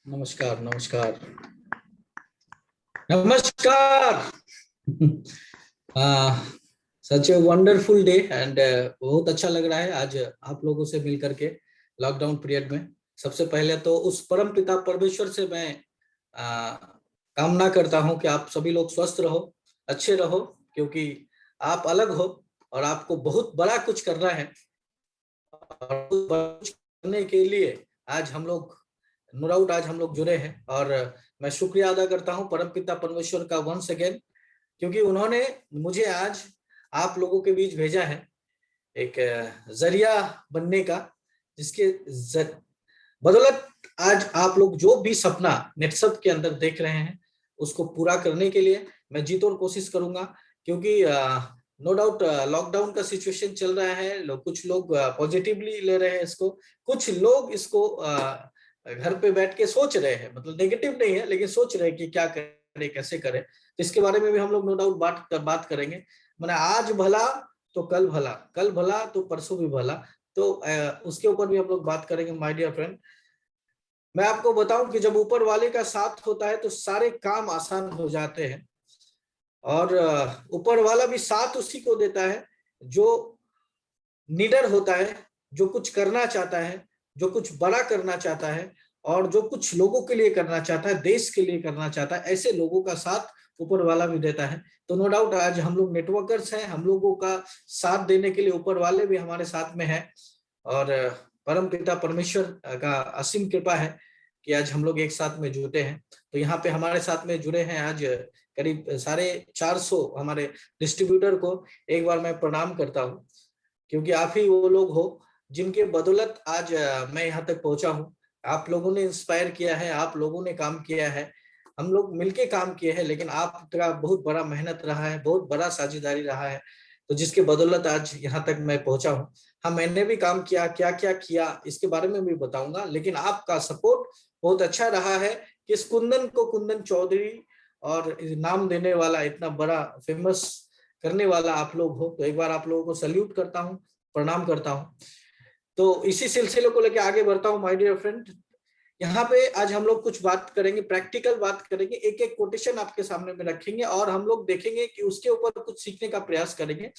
नमस्कार नमस्कार नमस्कार। सच ए वंडरफुल डे एंड बहुत अच्छा लग रहा है आज आप लोगों से मिल करके लॉकडाउन पीरियड में। सबसे पहले तो उस परम पिता परमेश्वर से मैं कामना करता हूं कि आप सभी लोग स्वस्थ रहो, अच्छे रहो, क्योंकि आप अलग हो और आपको बहुत बड़ा कुछ करना है। और कुछ करने के लिए आज हम लोग नो डाउट आज हम लोग जुड़े हैं और मैं शुक्रिया अदा करता हूं परमपिता परमेश्वर का वंस अगेन, क्योंकि उन्होंने मुझे आज आप लोगों के बीच भेजा है एक जरिया बनने का, जिसके बदौलत आज आप लोग जो भी सपना नेटसप के अंदर देख रहे हैं उसको पूरा करने के लिए मैं जी तोड़ कोशिश करूंगा। क्योंकि नो डाउट लॉकडाउन का सिचुएशन चल रहा है, कुछ लोग पॉजिटिवली ले रहे हैं इसको, कुछ लोग इसको घर पे बैठ के सोच रहे हैं, मतलब नेगेटिव नहीं है लेकिन सोच रहे हैं कि क्या करें कैसे करें। तो इसके बारे में भी हम लोग नो डाउट बात करेंगे। मैंने आज भला तो कल भला, कल भला तो परसों भी भला, तो उसके ऊपर भी हम लोग बात करेंगे माय डियर फ्रेंड। मैं आपको बताऊं कि जब ऊपर वाले का साथ होता है तो सारे काम आसान हो जाते हैं, और ऊपर वाला भी साथ उसी को देता है जो नीडर होता है, जो कुछ करना चाहता है, जो कुछ बड़ा करना चाहता है और जो कुछ लोगों के लिए करना चाहता है, देश के लिए करना चाहता है। ऐसे लोगों का साथ ऊपर वाला भी देता है। तो नो डाउट आज हम लोग नेटवर्कर्स हैं, हम लोगों का साथ देने के लिए ऊपर वाले भी हमारे साथ में है। और परम पिता परमेश्वर का असीम कृपा है कि आज हम लोग एक साथ में जुटे हैं। तो यहाँ पे हमारे साथ में जुड़े हैं आज करीब 450 हमारे डिस्ट्रीब्यूटर को एक बार मैं प्रणाम करता हूँ, क्योंकि आप ही वो लोग हो जिनके बदौलत आज मैं यहाँ तक पहुंचा हूँ। आप लोगों ने इंस्पायर किया है, आप लोगों ने काम किया है, हम लोग मिलके काम किए हैं, लेकिन आपका बहुत बड़ा मेहनत रहा है, बहुत बड़ा साझेदारी रहा है, तो जिसके बदौलत आज यहाँ तक मैं पहुंचा हूँ। हाँ, मैंने भी काम किया, क्या क्या किया इसके बारे में भी बताऊंगा, लेकिन आपका सपोर्ट बहुत अच्छा रहा है कि इस कुंदन को कुंदन चौधरी और नाम देने वाला, इतना बड़ा फेमस करने वाला आप लोग हो। तो एक बार आप लोगों को सल्यूट करता हूँ, प्रणाम करता हूँ। तो इसी सिलसिले को लेकर आगे बढ़ता हूँ माय डियर फ्रेंड। यहाँ पे आज हम लोग कुछ बात करेंगे, प्रैक्टिकल बात करेंगे, एक एक कोटेशन आपके सामने में रखेंगे और हम लोग देखेंगे कि उसके ऊपर कुछ सीखने का प्रयास करेंगे।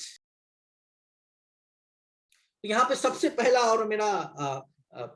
यहाँ पे सबसे पहला और मेरा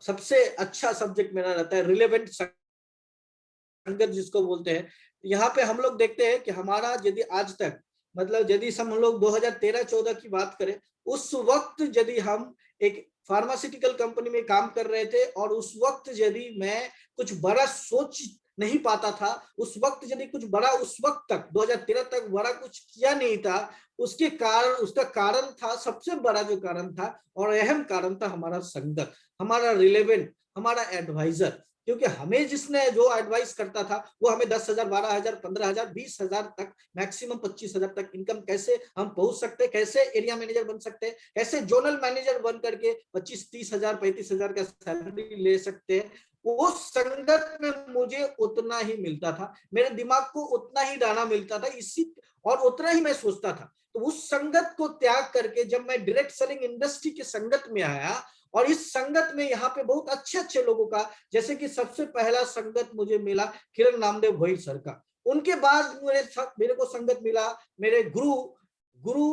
सबसे अच्छा सब्जेक्ट मेरा रहता है रिलेवेंट संगत, जिसको बोलते हैं। यहाँ पे हम लोग देखते हैं कि हमारा यदि आज तक, मतलब यदि हम लोग 2013-14 की बात करें, उस वक्त यदि हम एक फार्मास्यूटिकल कंपनी में काम कर रहे थे और उस वक्त यदि मैं कुछ बड़ा सोच नहीं पाता था, उस वक्त यदि कुछ बड़ा, उस वक्त तक 2013 तक बड़ा कुछ किया नहीं था, उसके कारण, उसका कारण था, सबसे बड़ा जो कारण था और अहम कारण था हमारा संगत, हमारा रिलेवेंट, हमारा एडवाइजर। क्योंकि हमें जिसने जो एडवाइस करता था वो हमें 10,000, 12,000, 15,000, 20,000 तक, मैक्सिमम 25,000 तक इनकम कैसे हम पहुंच सकते, कैसे एरिया मैनेजर बन सकते, कैसे जोनल मैनेजर बन करके 25-30,000, 35,000 का सैलरी ले सकते हैं, वो संगत में मुझे उतना ही मिलता था, मेरे दिमाग को उतना ही दाना मिलता था, इसी और उतना ही मैं सोचता था। तो उस संगत को त्याग करके जब मैं डायरेक्ट सेलिंग इंडस्ट्री के संगत में आया, और इस संगत में यहाँ पे बहुत अच्छे अच्छे लोगों का, जैसे कि सबसे पहला संगत मुझे मिला किरण नामदेव भोई सर का। उनके बाद मेरे को संगत मिला मेरे गुरु गुरु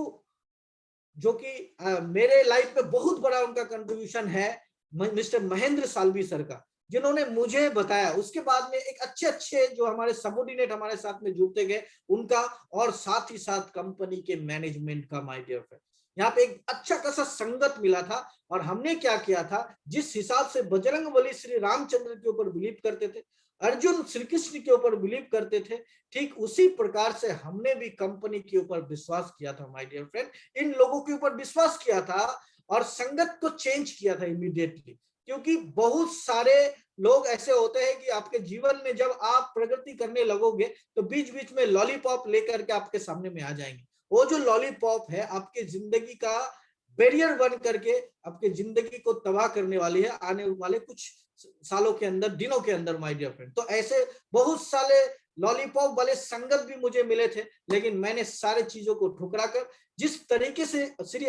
जो कि मेरे लाइफ में बहुत बड़ा उनका कंट्रीब्यूशन है, मिस्टर महेंद्र सालवी सर का, जिन्होंने मुझे बताया। उसके बाद में एक अच्छे अच्छे जो हमारे सबॉर्डिनेट हमारे साथ में जुड़ते गए उनका, और साथ ही साथ कंपनी के मैनेजमेंट का। माय डियर फ्रेंड, यहाँ पे एक अच्छा खासा संगत मिला था। और हमने क्या किया था, जिस हिसाब से बजरंगबली श्री रामचंद्र के ऊपर बिलीव करते थे, अर्जुन श्री कृष्ण के ऊपर बिलीव करते थे, ठीक उसी प्रकार से हमने भी कंपनी के ऊपर विश्वास किया था। माय डियर फ्रेंड, इन लोगों के ऊपर विश्वास किया था और संगत को चेंज किया था इमीडिएटली। क्योंकि बहुत सारे लोग ऐसे होते हैं कि आपके जीवन में जब आप प्रगति करने लगोगे तो बीच बीच में लॉलीपॉप लेकर के आपके सामने में आ जाएंगे। वो जो लॉलीपॉप है आपके जिंदगी का बैरियर बन करके आपके जिंदगी को तबाह करने वाली है आने वाले कुछ सालों के अंदर, दिनों के अंदर। माय डियर फ्रेंड, तो ऐसे बहुत सारे लॉलीपॉप वाले संगत भी मुझे मिले थे, लेकिन मैंने सारे चीजों को ठुकरा कर जिस तरीके से श्री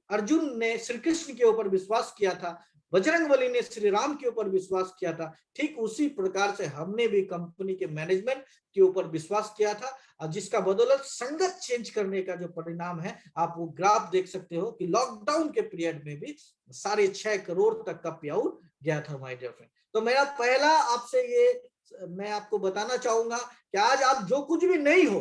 अर्जुन ने श्री कृष्ण के ऊपर विश्वास किया था, बजरंगबली ने श्री राम के ऊपर विश्वास किया था, ठीक उसी प्रकार से हमने भी कंपनी के मैनेजमेंट के ऊपर विश्वास किया था, और जिसका बदौलत संगत चेंज करने का जो परिणाम है, आप वो ग्राफ देख सकते हो कि लॉकडाउन के पीरियड में भी 6.5 करोड़ तक का पे आउट गया था माय डियर फ्रेंड। तो मेरा पहला आपसे ये मैं आपको बताना चाहूंगा कि आज आप जो कुछ भी नहीं हो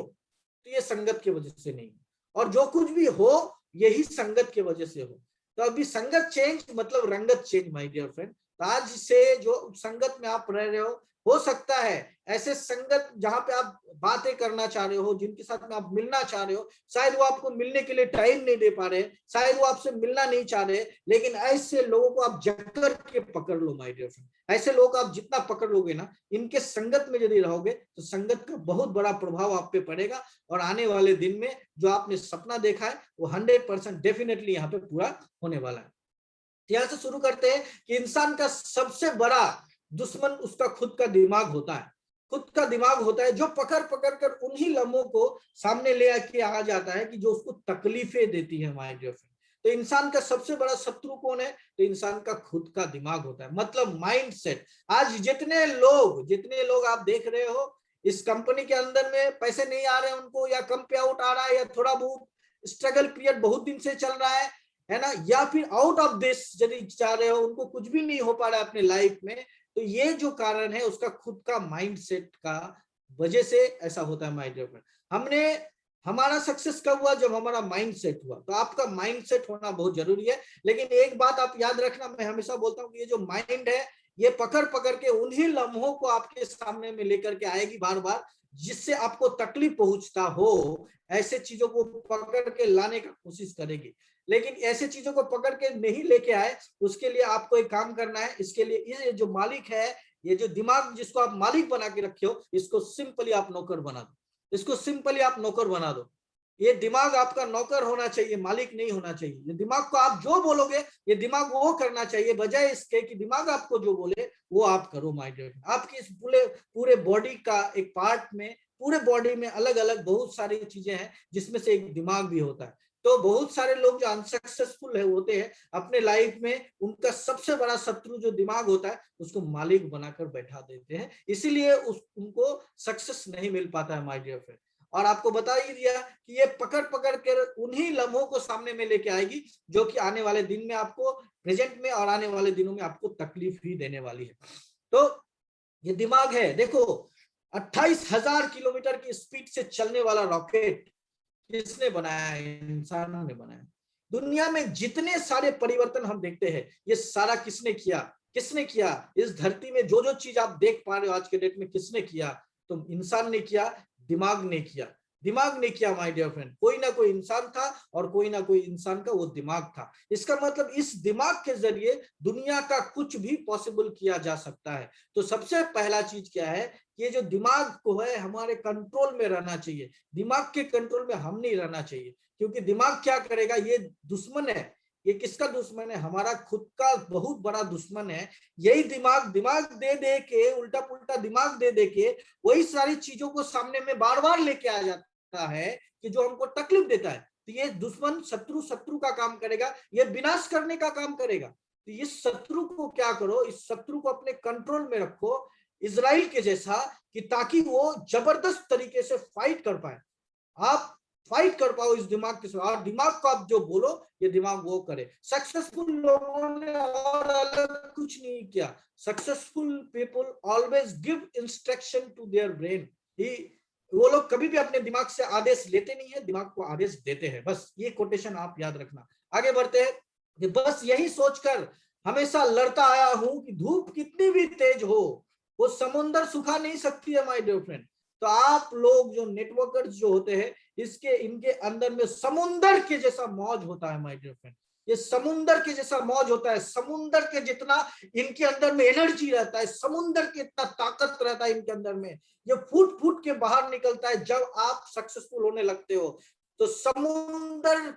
तो ये संगत की वजह से नहीं, और जो कुछ भी हो यही संगत की वजह से हो। तो अभी संगत चेंज मतलब रंगत चेंज माय डियर फ्रेंड। तो आज से जो संगत में आप रह रहे हो सकता है ऐसे संगत जहां पे आप बातें करना चाह रहे हो, जिनके साथ में आप मिलना चाह रहे हो, शायद वो आपको मिलने के लिए टाइम नहीं दे पा रहे, शायद वो आपसे मिलना नहीं चाह रहे, लेकिन ऐसे लोगों को आप जकड़ के पकड़ लो माय डियर फ्रेंड। ऐसे लोग आप जितना पकड़ लोगे ना, इनके संगत में यदि रहोगे तो संगत का बहुत बड़ा प्रभाव आप पे पड़ेगा, और आने वाले दिन में जो आपने सपना देखा है वो 100% डेफिनेटली यहाँ पे पूरा होने वाला है। यहां से शुरू करते हैं कि इंसान का सबसे बड़ा दुश्मन उसका खुद का दिमाग होता है। खुद का दिमाग होता है जो पकड़ पकड़ कर उन्हीं लम्हों को सामने ले आके आ जाता है कि जो उसको तकलीफें देती है माय डियर फ्रेंड। तो इंसान का सबसे बड़ा शत्रु कौन है? तो इंसान का खुद का दिमाग होता है, मतलब माइंड सेट। आज जितने लोग आप देख रहे हो इस कंपनी के अंदर में पैसे नहीं आ रहे हैं उनको, या कम पे आउट आ रहा है, या थोड़ा बहुत स्ट्रगल पीरियड बहुत दिन से चल रहा है ना, या फिर आउट ऑफ देश यदि चाह रहे हो, उनको कुछ भी नहीं हो पा रहा है अपने लाइफ में, तो ये जो कारण है उसका खुद का माइंडसेट का वजह से ऐसा होता है माय डियर फ्रेंड। हमारा सक्सेस कब हुआ? जब हमारा माइंडसेट हुआ। तो आपका माइंडसेट होना बहुत जरूरी है। लेकिन एक बात आप याद रखना, मैं हमेशा बोलता हूँ कि ये जो माइंड है ये पकड़ पकड़ के उन्हीं लम्हों को आपके सामने में लेकर के आएगी बार बार, जिससे आपको तकलीफ पहुंचता हो, ऐसे चीजों को पकड़ के लाने का कोशिश करेगी। लेकिन ऐसे चीजों को पकड़ के नहीं लेके आए, उसके लिए आपको एक काम करना है। इसके लिए ये जो मालिक है, ये जो दिमाग जिसको आप मालिक बना के रखे हो, इसको सिंपली आप नौकर बना दो। इसको सिंपली आप नौकर बना दो। ये दिमाग आपका नौकर होना चाहिए, मालिक नहीं होना चाहिए। ये दिमाग को आप जो बोलोगे ये दिमाग वो करना चाहिए, बजाय इसके कि दिमाग आपको जो बोले वो आप करो माय डियर। आपकी इस पूरे बॉडी का एक पार्ट में, पूरे बॉडी में अलग अलग बहुत सारी चीजें हैं जिसमें से एक दिमाग भी होता है। तो बहुत सारे लोग जो अनसक्सेसफुल होते हैं अपने लाइफ में, उनका सबसे बड़ा शत्रु जो दिमाग होता है उसको मालिक बनाकर बैठा देते हैं, इसीलिए उनको सक्सेस नहीं मिल पाता है माय डियर फ्रेंड। और आपको बता ही दिया कि ये पकड़ पकड़ कर उन्हीं लम्हों को सामने में लेके आएगी जो कि आने वाले दिन में आपको, प्रेजेंट में और आने वाले दिनों में आपको तकलीफ ही देने वाली है। तो ये दिमाग है, देखो 28,000 किलोमीटर की स्पीड से चलने वाला रॉकेट किसने बनाया है? इंसानों ने बनाया। दुनिया में जितने सारे परिवर्तन हम देखते हैं ये सारा किसने किया? किसने किया? इस धरती में जो जो चीज आप देख पा रहे हो आज के डेट में किसने किया? तो इंसान ने किया, दिमाग ने किया। दिमाग ने किया माय डियर फ्रेंड। कोई ना कोई इंसान था और कोई ना कोई इंसान का वो दिमाग था। इसका मतलब इस दिमाग के जरिए दुनिया का कुछ भी पॉसिबल किया जा सकता है। तो सबसे पहला चीज क्या है? ये जो दिमाग को है हमारे कंट्रोल में रहना चाहिए। दिमाग के कंट्रोल में हम नहीं रहना चाहिए, क्योंकि दिमाग क्या करेगा? ये दुश्मन है। ये किसका दुश्मन है? हमारा खुद का बहुत बड़ा दुश्मन है। यही दिमाग दे दे के, उल्टा पुल्टा दिमाग दे दे के वही सारी चीजों को सामने में बार बार लेके आ जाता है कि जो हमको तकलीफ देता है। तो ये दुश्मन शत्रु का काम करेगा, ये विनाश करने का काम करेगा। तो इस शत्रु को क्या करो? इस शत्रु को अपने कंट्रोल में रखो, इजराइल के जैसा, कि ताकि वो जबरदस्त तरीके से फाइट कर पाए। आप फाइट कर पाओ इस दिमाग के साथ, और दिमाग को आप जो बोलो ये दिमाग वो करे। सक्सेसफुल लोगों ने और अलग कुछ नहीं किया। Successful people always give instruction to their brain. वो लोग कभी भी अपने दिमाग से आदेश लेते नहीं है, दिमाग को आदेश देते हैं। बस ये कोटेशन आप याद रखना। आगे बढ़ते हैं कि बस यही सोचकर हमेशा लड़ता आया हूं कि धूप कितनी भी तेज हो वो समुंदर सुखा नहीं सकती है माय डियर फ्रेंड। तो आप लोग जो नेटवर्कर्स जो होते हैं इनके अंदर में समुंदर के जैसा मौज होता है माय डियर फ्रेंड। ये समुंदर के जैसा मौज होता है। समुंदर के जितना इनके अंदर में एनर्जी रहता है, समुंदर के इतना ताकत रहता है इनके अंदर में, ये फूट फूट के बाहर निकलता है जब आप सक्सेसफुल होने लगते हो। तो समुंदर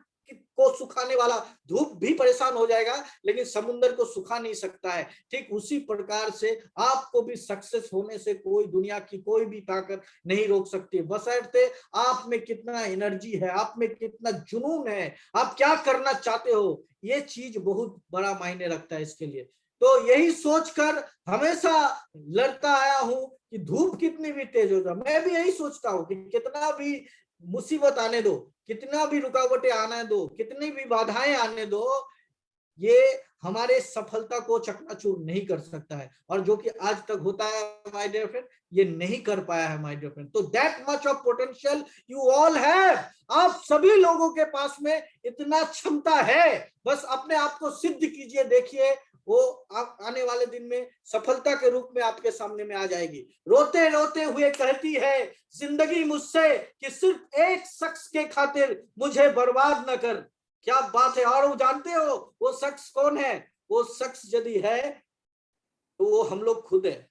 को सुखाने वाला धूप भी परेशान हो जाएगा, लेकिन समुंदर को सुखा नहीं सकता है। ठीक उसी प्रकार से आपको भी सक्सेस होने से कोई दुनिया की कोई भी ताकत नहीं रोक सकती, बशर्ते आप में कितना एनर्जी है, आप में कितना जुनून है, आप क्या करना चाहते हो। ये चीज बहुत बड़ा मायने रखता है इसके लिए। तो यही सोचकर हमेशा लड़ता आया हूं कि धूप कितनी भी तेज हो जाए, मैं भी यही सोचता हूँ कि कितना भी मुसीबत आने दो, कितना भी रुकावटें आने दो, कितनी भी बाधाएं आने दो, ये हमारे सफलता को चकनाचूर नहीं कर सकता है। और जो कि आज तक होता है माय डियर फ्रेंड, ये नहीं कर पाया है माय डियर फ्रेंड। तो that much of potential you all have, आप सभी लोगों के पास में इतना क्षमता है, बस अपने आप को सिद्ध कीजिए। देखिए वो आने वाले दिन में सफलता के रूप में आपके सामने में आ जाएगी। रोते रोते हुए कहती है जिंदगी मुझसे कि सिर्फ एक शख्स के खातिर मुझे बर्बाद न कर। क्या बात है। और वो जानते हो वो शख्स कौन है? वो शख्स यदि है तो वो हम लोग खुद है।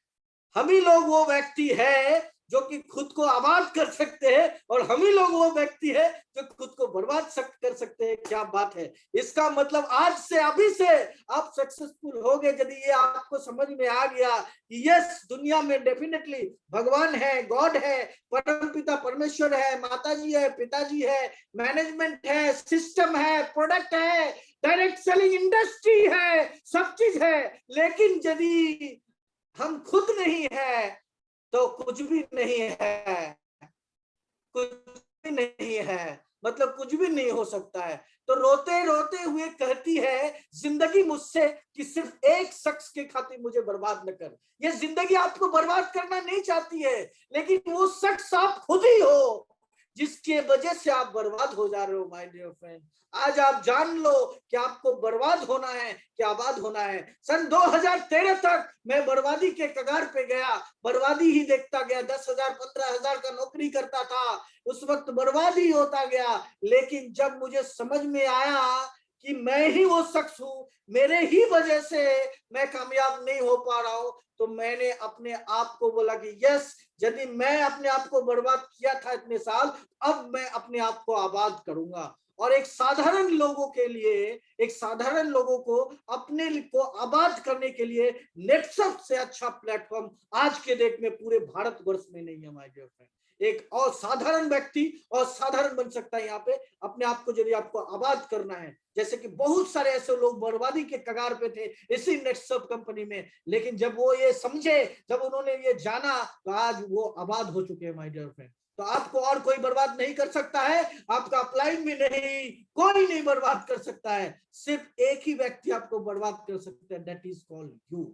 हम ही लोग वो व्यक्ति है जो कि खुद को आबाद कर सकते हैं, और हम ही लोग वो व्यक्ति है जो खुद को बर्बाद कर सकते हैं। क्या बात है। इसका मतलब आज से, अभी से आप सक्सेसफुल हो गए यदि ये आपको समझ में आ गया कि यस, दुनिया में डेफिनेटली भगवान है, गॉड है, परमपिता परमेश्वर है, माताजी है, पिताजी है, मैनेजमेंट है, सिस्टम है, प्रोडक्ट है, डायरेक्ट सेलिंग इंडस्ट्री है, सब चीज है, लेकिन यदि हम खुद नहीं है तो कुछ भी नहीं है, कुछ भी नहीं है, मतलब कुछ भी नहीं हो सकता है। तो रोते रोते हुए कहती है जिंदगी मुझसे कि सिर्फ एक शख्स के खातिर मुझे बर्बाद न कर। ये जिंदगी आपको बर्बाद करना नहीं चाहती है, लेकिन वो शख्स आप खुद ही हो जिसके वजह से आप बर्बाद हो जा रहे हो माय डियर फ्रेंड। आज आप जान लो कि आपको बर्बाद होना है कि आबाद होना है। सन 2013 तक मैं बर्बादी के कगार पे गया, बर्बादी ही देखता गया। 10,000 15,000 का नौकरी करता था, उस वक्त बर्बादी होता गया। लेकिन जब मुझे समझ में आया कि मैं ही वो शख्स हूं, मेरे ही वजह से मैं कामयाब नहीं हो पा रहा हूं, तो मैंने अपने आप को बोला कि यस, यदि मैं अपने आप को बर्बाद किया था इतने साल, अब मैं अपने आप को आबाद करूंगा। और एक साधारण लोगों के लिए, एक साधारण लोगों को अपने को आबाद करने के लिए नेटसप से अच्छा प्लेटफॉर्म आज के डेट में पूरे भारतवर्ष में नहीं है माय डियर फ्रेंड। एक और साधारण व्यक्ति और साधारण बन सकता है यहाँ पे। अपने आप को यदि आपको आबाद करना है, जैसे कि बहुत सारे ऐसे लोग बर्बादी के कगार पे थे इसी नेटसप कंपनी में, लेकिन जब वो ये समझे, जब उन्होंने ये जाना, तो आज वो आबाद हो चुके हैं माय डियर फ्रेंड। तो आपको और कोई बर्बाद नहीं कर सकता है, आपका अपलाइन भी नहीं, कोई नहीं बर्बाद कर सकता है। सिर्फ एक ही व्यक्ति आपको बर्बाद कर सकता है, that is called you.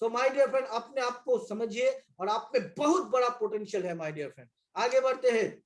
So my dear friend, अपने आप को समझिए और आप में बहुत बड़ा पोटेंशियल है माय डियर फ्रेंड। आगे बढ़ते हैं।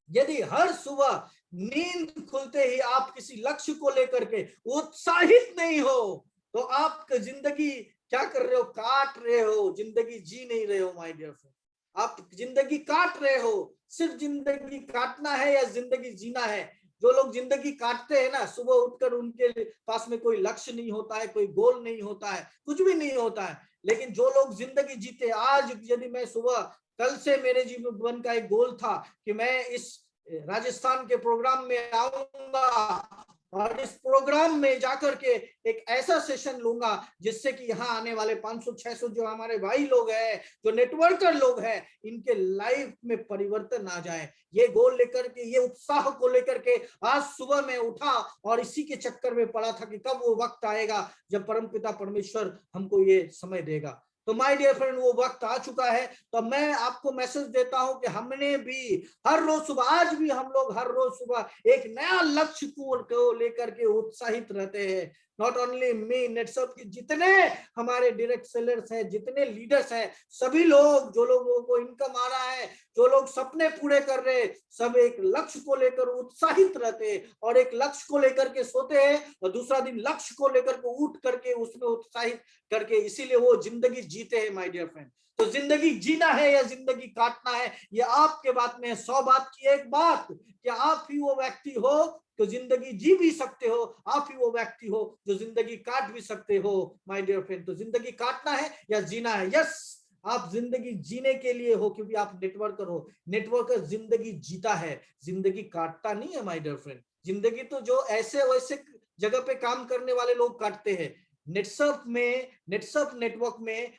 यदि हर सुबह नींद खुलते ही आप किसी लक्ष्य को लेकर के उत्साहित नहीं हो, तो आप जिंदगी क्या कर रहे हो? काट रहे हो, जिंदगी जी नहीं रहे हो माय डियर फ्रेंड। आप जिंदगी काट रहे हो। सिर्फ जिंदगी काटना है या जिंदगी जीना है? जो लोग जिंदगी काटते हैं ना, सुबह उठकर उनके पास में कोई लक्ष्य नहीं होता है, कोई गोल नहीं होता है, कुछ भी नहीं होता है। लेकिन जो लोग जिंदगी जीते, आज यदि मैं सुबह, कल से मेरे जीवन का एक गोल था कि मैं इस राजस्थान के प्रोग्राम में आऊंगा और इस प्रोग्राम में जाकर के एक ऐसा सेशन लूंगा जिससे कि यहाँ आने वाले 500-600 जो हमारे भाई लोग हैं, जो नेटवर्कर लोग हैं, इनके लाइफ में परिवर्तन आ जाए। ये गोल लेकर के, ये उत्साह को लेकर के आज सुबह मैं उठा और इसी के चक्कर में पड़ा था कि कब वो वक्त आएगा जब परमपिता परमेश्वर हमको ये समय देगा। तो माय डियर फ्रेंड, वो वक्त आ चुका है। तो मैं आपको मैसेज देता हूं कि हमने भी हर रोज सुबह, आज भी हम लोग हर रोज सुबह एक नया लक्ष्य को लेकर के उत्साहित रहते हैं। नॉट ओनली मी, नेटसप के जितने हमारे डायरेक्ट सेलर्स हैं, जितने लीडर्स हैं, सभी लोग, जो लोगों को इनकम आ रहा है, जो लोग सपने पूरे कर रहे हैं, सब एक लक्ष्य को लेकर उत्साहित रहते हैं और एक लक्ष्य को लेकर के सोते हैं और दूसरा दिन लक्ष्य को लेकर के उठ करके उसमें उत्साहित करके, इसीलिए वो जिंदगी जीते हैं माय डियर फ्रेंड। तो जिंदगी जीना है या जिंदगी काटना है, ये आपके बात में है। 100 बात की एक बात, कि आप ही वो व्यक्ति हो तो जिंदगी जी भी सकते हो, आप ही वो व्यक्ति हो जो जिंदगी काट भी सकते हो माय डियर फ्रेंड। तो जिंदगी काटना है या जीना है? यस, आप जिंदगी जीने के लिए हो, क्योंकि आप नेटवर्कर हो। नेटवर्कर जिंदगी जीता है, जिंदगी काटता नहीं है माय डियर फ्रेंड। जिंदगी तो जो ऐसे वैसे जगह पे काम करने वाले लोग काटते हैं। नेटसप में, नेटसप नेटवर्क में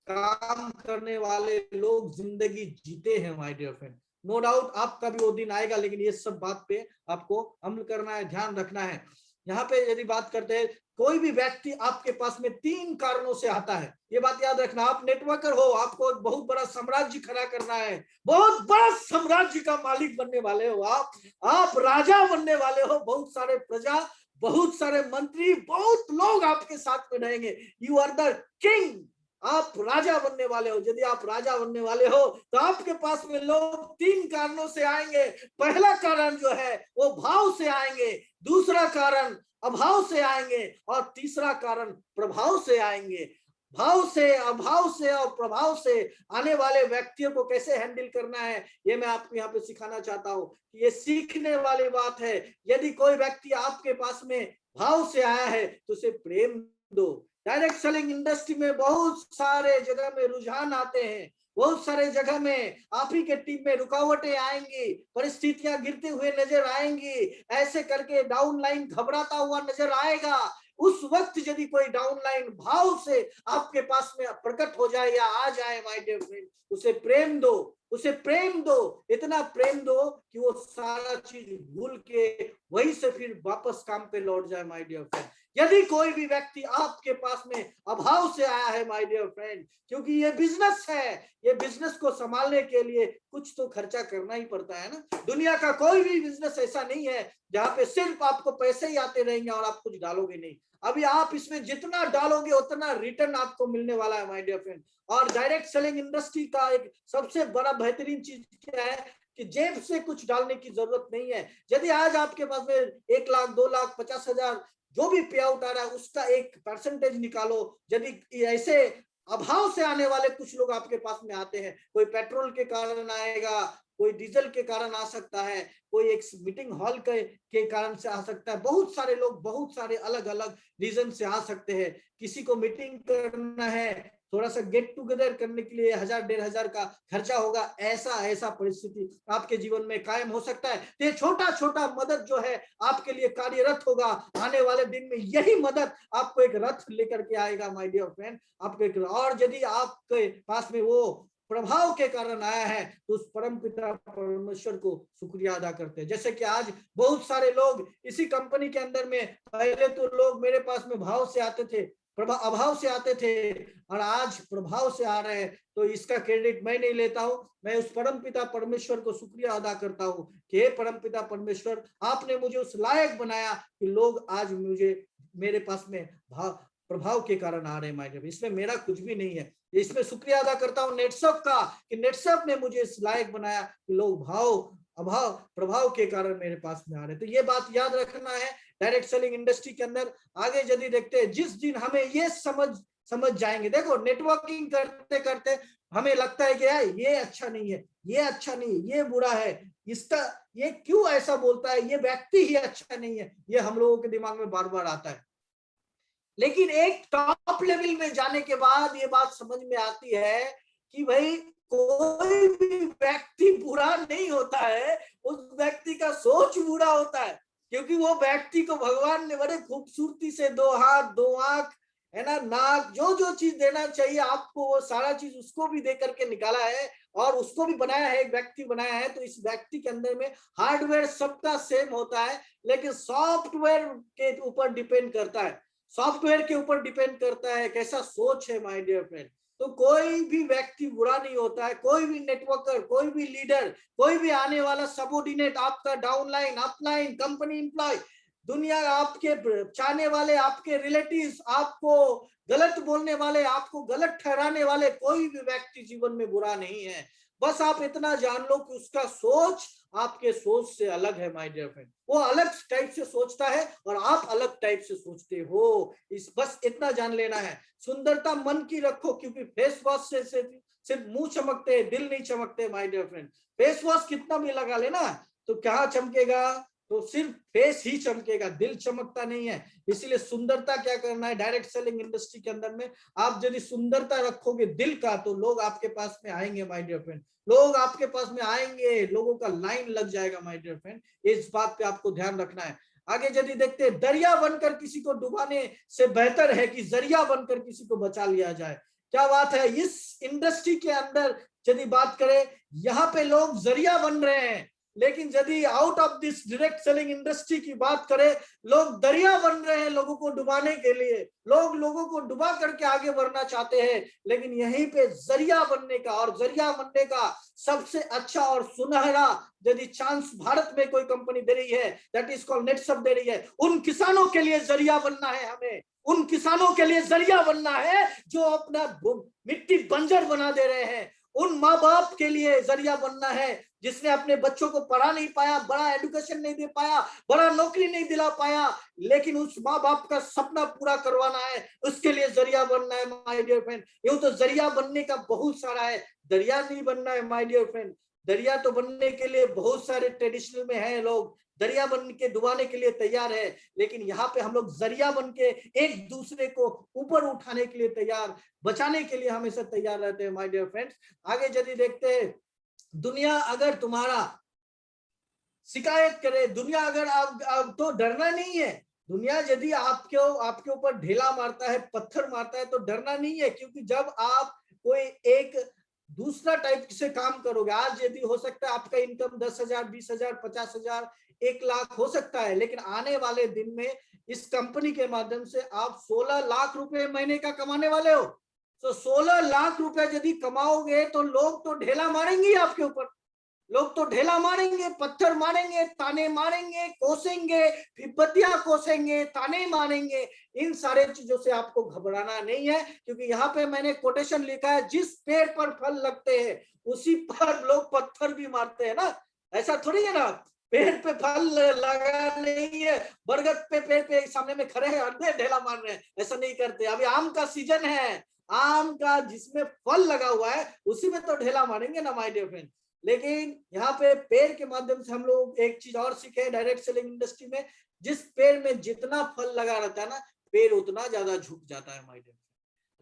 काम करने वाले लोग जिंदगी जीते हैं my dear friend. No doubt आपका भी वो दिन आएगा, लेकिन ये सब बात पे आपको अमल करना है, ध्यान रखना है। यहाँ पे यदि बात करते हैं, कोई भी व्यक्ति आपके पास में 3 कारणों से आता है। ये बात याद रखना, आप नेटवर्कर हो, आपको एक बहुत बड़ा साम्राज्य खड़ा करना है, बहुत बड़ा साम्राज्य का मालिक बनने वाले हो आप राजा बनने वाले हो, बहुत सारे प्रजा, बहुत सारे मंत्री, बहुत लोग आपके साथ में रहेंगे। यू आर द किंग, आप राजा बनने वाले हो। यदि आप राजा बनने वाले हो तो आपके पास में लोग 3 कारणों से आएंगे। पहला कारण जो है वो भाव से आएंगे, दूसरा कारण अभाव से आएंगे, और तीसरा कारण प्रभाव से आएंगे। भाव से, अभाव से और प्रभाव से आने वाले व्यक्तियों को कैसे हैंडल करना है, ये मैं आपको यहाँ पे सिखाना चाहता हूँ। ये सीखने वाली बात है। यदि कोई व्यक्ति आपके पास में भाव से आया है तो उसे प्रेम दो। डायरेक्ट सेलिंग इंडस्ट्री में बहुत सारे जगह में रुझान आते हैं, बहुत सारे जगह में आप ही के टीम में रुकावटें आएंगी, परिस्थितियां गिरते हुए नजर आएंगी, ऐसे करके डाउनलाइन घबराता हुआ नजर आएगा। उस वक्त यदि कोई डाउनलाइन भाव से आपके पास में प्रकट हो जाए या आ जाए, माय डियर फ्रेंड, उसे प्रेम दो, उसे प्रेम दो, इतना प्रेम दो कि वो सारा चीज भूल के वहीं से फिर वापस काम पे लौट जाए, माय डियर फ्रेंड। यदि कोई भी व्यक्ति आपके पास में अभाव से आया है, माय डियर फ्रेंड, क्योंकि ये बिजनेस है, ये बिजनेस को संभालने के लिए कुछ तो खर्चा करना ही पड़ता है ना। दुनिया का कोई भी बिजनेस ऐसा नहीं है जहां पे सिर्फ आपको पैसे ही आते रहेंगे और आप कुछ डालोगे नहीं। अभी आप इसमें जितना डालोगे उतना रिटर्न आपको मिलने वाला है, माय डियर फ्रेंड। और डायरेक्ट सेलिंग इंडस्ट्री का एक सबसे बड़ा बेहतरीन चीज क्या है कि जेब से कुछ डालने की जरूरत नहीं है। यदि आज आपके पास में 1 लाख, 2 लाख, 50,000 जो भी पे आउट आ रहा है, उसका एक परसेंटेज निकालो। यदि ऐसे अभाव से आने वाले कुछ लोग आपके पास में आते हैं, कोई पेट्रोल के कारण आएगा, कोई डीजल के कारण आ सकता है, कोई एक मीटिंग हॉल के कारण से आ सकता है, बहुत सारे लोग बहुत सारे अलग अलग रीजन से आ सकते हैं। किसी को मीटिंग करना है, थोड़ा सा गेट टुगेदर करने के लिए 1000, 1500 का खर्चा होगा, ऐसा परिस्थिति आपके जीवन में कायम हो सकता है। तो ये छोटा छोटा मदद जो है आपके लिए कार्यरत होगा। आने वाले दिन में यही मदद आपको एक रथ लेकर के आएगा, माय डियर फ्रेंड। आपको एक, और यदि आपके पास में वो प्रभाव के कारण आया है तो उस परम पिता परमेश्वर को शुक्रिया अदा करते हैं। जैसे कि आज बहुत सारे लोग इसी कंपनी के अंदर में, पहले तो लोग मेरे पास में भाव से आते थे, अभाव से आते थे, और आज प्रभाव से आ रहे हैं। तो इसका क्रेडिट मैं नहीं लेता हूं, मैं उस परम पिता परमेश्वर को शुक्रिया अदा करता हूं कि हे परम पिता परमेश्वर, आपने मुझे उस लायक बनाया कि लोग आज मुझे मेरे पास में प्रभाव के कारण आ रहे हैं। माय, इसमें मेरा कुछ भी नहीं है। इसमें शुक्रिया अदा करता हूं नेटसप का कि नेटसप ने मुझे इस लायक बनाया कि लोग भाव, अभाव, प्रभाव के कारण मेरे पास में आ रहे हैं। तो ये बात याद रखना है डायरेक्ट सेलिंग इंडस्ट्री के अंदर। आगे यदि देखते हैं, जिस दिन हमें ये समझ जाएंगे, देखो नेटवर्किंग करते करते हमें लगता है कि यार ये अच्छा नहीं है, ये अच्छा नहीं है, ये बुरा है, इसका ये क्यों ऐसा बोलता है, ये व्यक्ति ही अच्छा नहीं है, ये हम लोगों के दिमाग में बार बार आता है। लेकिन एक टॉप लेवल में जाने के बाद ये बात समझ में आती है कि भाई कोई भी व्यक्ति बुरा नहीं होता है, उस व्यक्ति का सोच बुरा होता है। क्योंकि वो व्यक्ति को भगवान ने बड़े खूबसूरती से 2 हाथ, 2 आंख, है ना, नाक, जो जो चीज देना चाहिए आपको, वो सारा चीज उसको भी दे करके निकाला है और उसको भी बनाया है, एक व्यक्ति बनाया है। तो इस व्यक्ति के अंदर में हार्डवेयर सबका सेम होता है, लेकिन सॉफ्टवेयर के ऊपर डिपेंड करता है, सॉफ्टवेयर के ऊपर डिपेंड करता है कैसा सोच है, माय डियर फ्रेंड। तो कोई भी व्यक्ति बुरा नहीं होता है, कोई भी नेटवर्कर, कोई भी लीडर, कोई भी आने वाला सबऑर्डिनेट, आपका डाउनलाइन, अपलाइन, कंपनी एम्प्लॉय, दुनिया आपके चाहने वाले, आपके रिलेटिव्स, आपको गलत बोलने वाले, आपको गलत ठहराने वाले, कोई भी व्यक्ति जीवन में बुरा नहीं है। बस आप इतना जान लो कि उसका सोच आपके सोच से अलग है, माय डियर फ्रेंड। वो अलग टाइप से सोचता है और आप अलग टाइप से सोचते हो, इस बस इतना जान लेना है। सुंदरता मन की रखो, क्योंकि फेस वॉश से सिर्फ मुंह चमकते हैं, दिल नहीं चमकते, my dear friend. Face wash कितना भी लगा लेना तो क्या चमकेगा, तो सिर्फ फेस ही चमकेगा, दिल चमकता नहीं है। इसीलिए सुंदरता क्या करना है, डायरेक्ट सेलिंग इंडस्ट्री के अंदर में आप यदि सुंदरता रखोगे दिल का, तो लोग आपके पास में आएंगे, माय डियर फ्रेंड। लोग आपके पास में आएंगे, लोगों का लाइन लग जाएगा, माय डियर फ्रेंड। इस बात पे आपको ध्यान रखना है। आगे यदि देखते हैं, दरिया बनकर किसी को डुबाने से बेहतर है कि जरिया बनकर किसी को बचा लिया जाए। क्या बात है। इस इंडस्ट्री के अंदर यदि बात करें, यहाँ पे लोग जरिया बन रहे हैं, लेकिन यदि out of this direct selling industry की बात करें, लोग दरिया बन रहे हैं लोगों को डुबाने के लिए, लोग लोगों को डुबा करके आगे बढ़ना चाहते हैं। लेकिन यहीं पे जरिया बनने का, और जरिया बनने का सबसे अच्छा और सुनहरा यदि चांस भारत में कोई कंपनी दे रही है, दैट इज कॉल्ड नेटसप दे रही है। उन किसानों के लिए जरिया बनना है, हमें उन किसानों के लिए जरिया बनना है जो अपना मिट्टी बंजर बना दे रहे हैं। उन माँ बाप के लिए जरिया बनना है जिसने अपने बच्चों को पढ़ा नहीं पाया, बड़ा एजुकेशन नहीं दे पाया, बड़ा नौकरी नहीं दिला पाया, लेकिन उस माँ बाप का सपना पूरा करवाना है, उसके लिए जरिया बनना है माय डियर फ्रेंड। यूं तो जरिया बनने का बहुत सारा है, दरिया नहीं बनना है माय डियर फ्रेंड। दरिया तो बनने के लिए बहुत सारे ट्रेडिशनल में है, लोग दरिया बन के डुबाने के लिए तैयार है, लेकिन यहाँ पे हम लोग जरिया बन के एक दूसरे को ऊपर उठाने के लिए तैयार, बचाने के लिए हमेशा तैयार रहते हैं माय डियर फ्रेंड्स। आगे यदि देखते हैं, दुनिया अगर तुम्हारा शिकायत करे, दुनिया अगर आप तो डरना नहीं है। दुनिया यदि आपके ऊपर ढेला मारता है, पत्थर मारता है, तो डरना नहीं है, क्योंकि जब आप कोई एक दूसरा टाइप से काम करोगे, आज यदि हो सकता है आपका इनकम 10,000, 20,000, 50,000, 1 लाख हो सकता है, लेकिन आने वाले दिन में इस कंपनी के माध्यम से आप 16 लाख रुपए महीने का कमाने वाले हो। तो 16 लाख रुपए यदि कमाओगे तो लोग तो ढेला मारेंगे आपके ऊपर, लोग तो ढेला मारेंगे, पत्थर मारेंगे, ताने मारेंगे, कोसेंगे, विपत्तियां कोसेंगे, ताने मारेंगे। इन सारे चीजों से आपको घबराना नहीं है, क्योंकि यहाँ पे मैंने कोटेशन लिखा है, जिस पेड़ पर फल लगते हैं उसी पर लोग पत्थर भी मारते हैं ना। ऐसा थोड़ी है ना, पेड़ पे फल लगा नहीं है, बरगद पे पेड़ पे सामने में खड़े हैं, अंधे ढेला मार रहे हैं, ऐसा नहीं करते। अभी आम का सीजन है, आम का जिसमें फल लगा हुआ है उसी में तो ढेला मारेंगे ना माय डियर फ्रेंड। लेकिन यहाँ पे पेड़ के माध्यम से हम लोग एक चीज और सीखे डायरेक्ट सेलिंग इंडस्ट्री में, जिस पेड़ में जितना फल लगा रहता है ना, पेड़ उतना ज्यादा झुक जाता है माय डियर।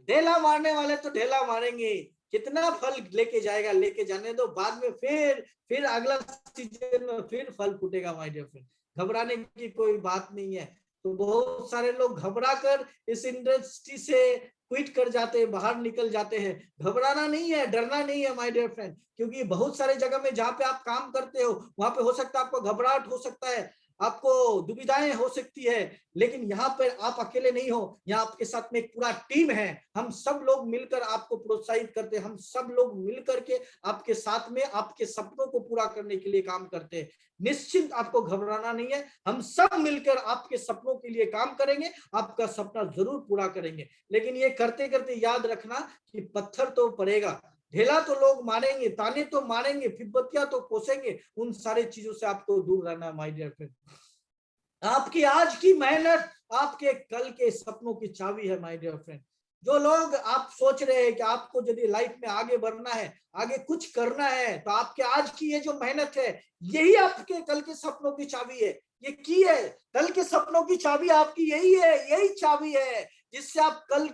ढेला मारने वाले तो ढेला मारेंगे, कितना फल लेके जाएगा, लेके जाने दो, बाद में फिर अगला सीजन में फिर फल फूटेगा माय डियर फ्रेंड। घबराने की कोई बात नहीं है। तो बहुत सारे लोग घबरा कर इस इंडस्ट्री से क्विट कर जाते हैं, बाहर निकल जाते हैं। घबराना नहीं है, डरना नहीं है माय डियर फ्रेंड, क्योंकि बहुत सारे जगह में जहाँ पे आप काम करते हो वहां पे हो सकता है आपको घबराहट हो सकता है, आपको दुविधाएं हो सकती है, लेकिन यहाँ पर आप अकेले नहीं हो, यहाँ आपके साथ में एक पूरा टीम है। हम सब लोग मिलकर आपको प्रोत्साहित करते हैं, हम सब लोग मिलकर के आपके साथ में आपके सपनों को पूरा करने के लिए काम करते हैं। निश्चिंत, आपको घबराना नहीं है, हम सब मिलकर आपके सपनों के लिए काम करेंगे, आपका सपना जरूर पूरा करेंगे। लेकिन ये करते करते याद रखना कि पत्थर तो पड़ेगा, ढेला तो लोग मारेंगे, ताने तो मारेंगे, फिर तो कोसेंगे, उन सारे चीजों से आपको दूर रहना माय डियर फ्रेंड। आपकी आज की मेहनत आपके कल के सपनों की चाबी है माय डियर फ्रेंड। जो लोग आप सोच रहे हैं कि आपको यदि लाइफ में आगे बढ़ना है, आगे कुछ करना है, तो आपके आज की ये जो मेहनत है, यही आपके कल के सपनों की चाबी है। ये की है कल के सपनों की चाबी, आपकी यही है, यही चाबी है जिससे आप कल।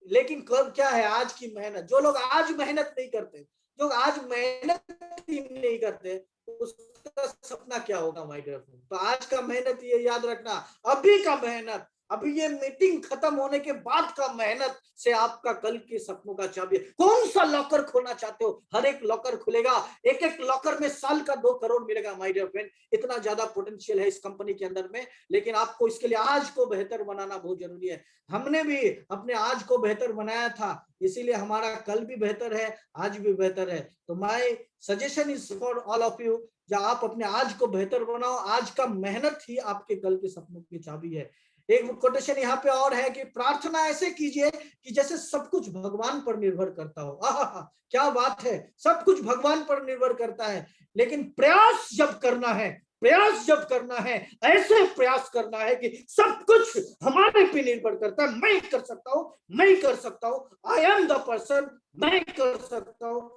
लेकिन कल क्या है, आज की मेहनत। जो लोग आज मेहनत नहीं करते, जो आज मेहनत ही नहीं करते, उसका सपना क्या होगा माय डियर फ्रेंड। तो आज का मेहनत ये याद रखना, अभी का मेहनत, अभी ये मीटिंग खत्म होने के बाद का मेहनत से आपका कल के सपनों का चाबी। कौन सा लॉकर खोलना चाहते हो, हर एक लॉकर खुलेगा, एक एक लॉकर में साल का 2 करोड़ मिलेगा माय डियर फ्रेंड। इतना ज्यादा पोटेंशियल है इस कंपनी के अंदर में, लेकिन आपको इसके लिए आज को बेहतर बनाना बहुत जरूरी है। हमने भी अपने आज को बेहतर बनाया था, इसीलिए हमारा कल भी बेहतर है, आज भी बेहतर है। तो my suggestion is for all of you, जब आप अपने आज को बेहतर बनाओ, आज का मेहनत ही आपके कल के सपनों की चाबी है। एक कोटेशन यहाँ पे और है कि प्रार्थना ऐसे कीजिए कि जैसे सब कुछ भगवान पर निर्भर करता हो। आहा, क्या बात है, सब कुछ भगवान पर निर्भर करता है, लेकिन प्रयास जब करना है, प्रयास जब करना है, ऐसे प्रयास करना है कि सब कुछ हमारे पे निर्भर करता है। मैं कर सकता हूँ, मैं कर सकता हूँ, आई एम द पर्सन, मैं कर सकता हूँ,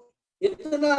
इतना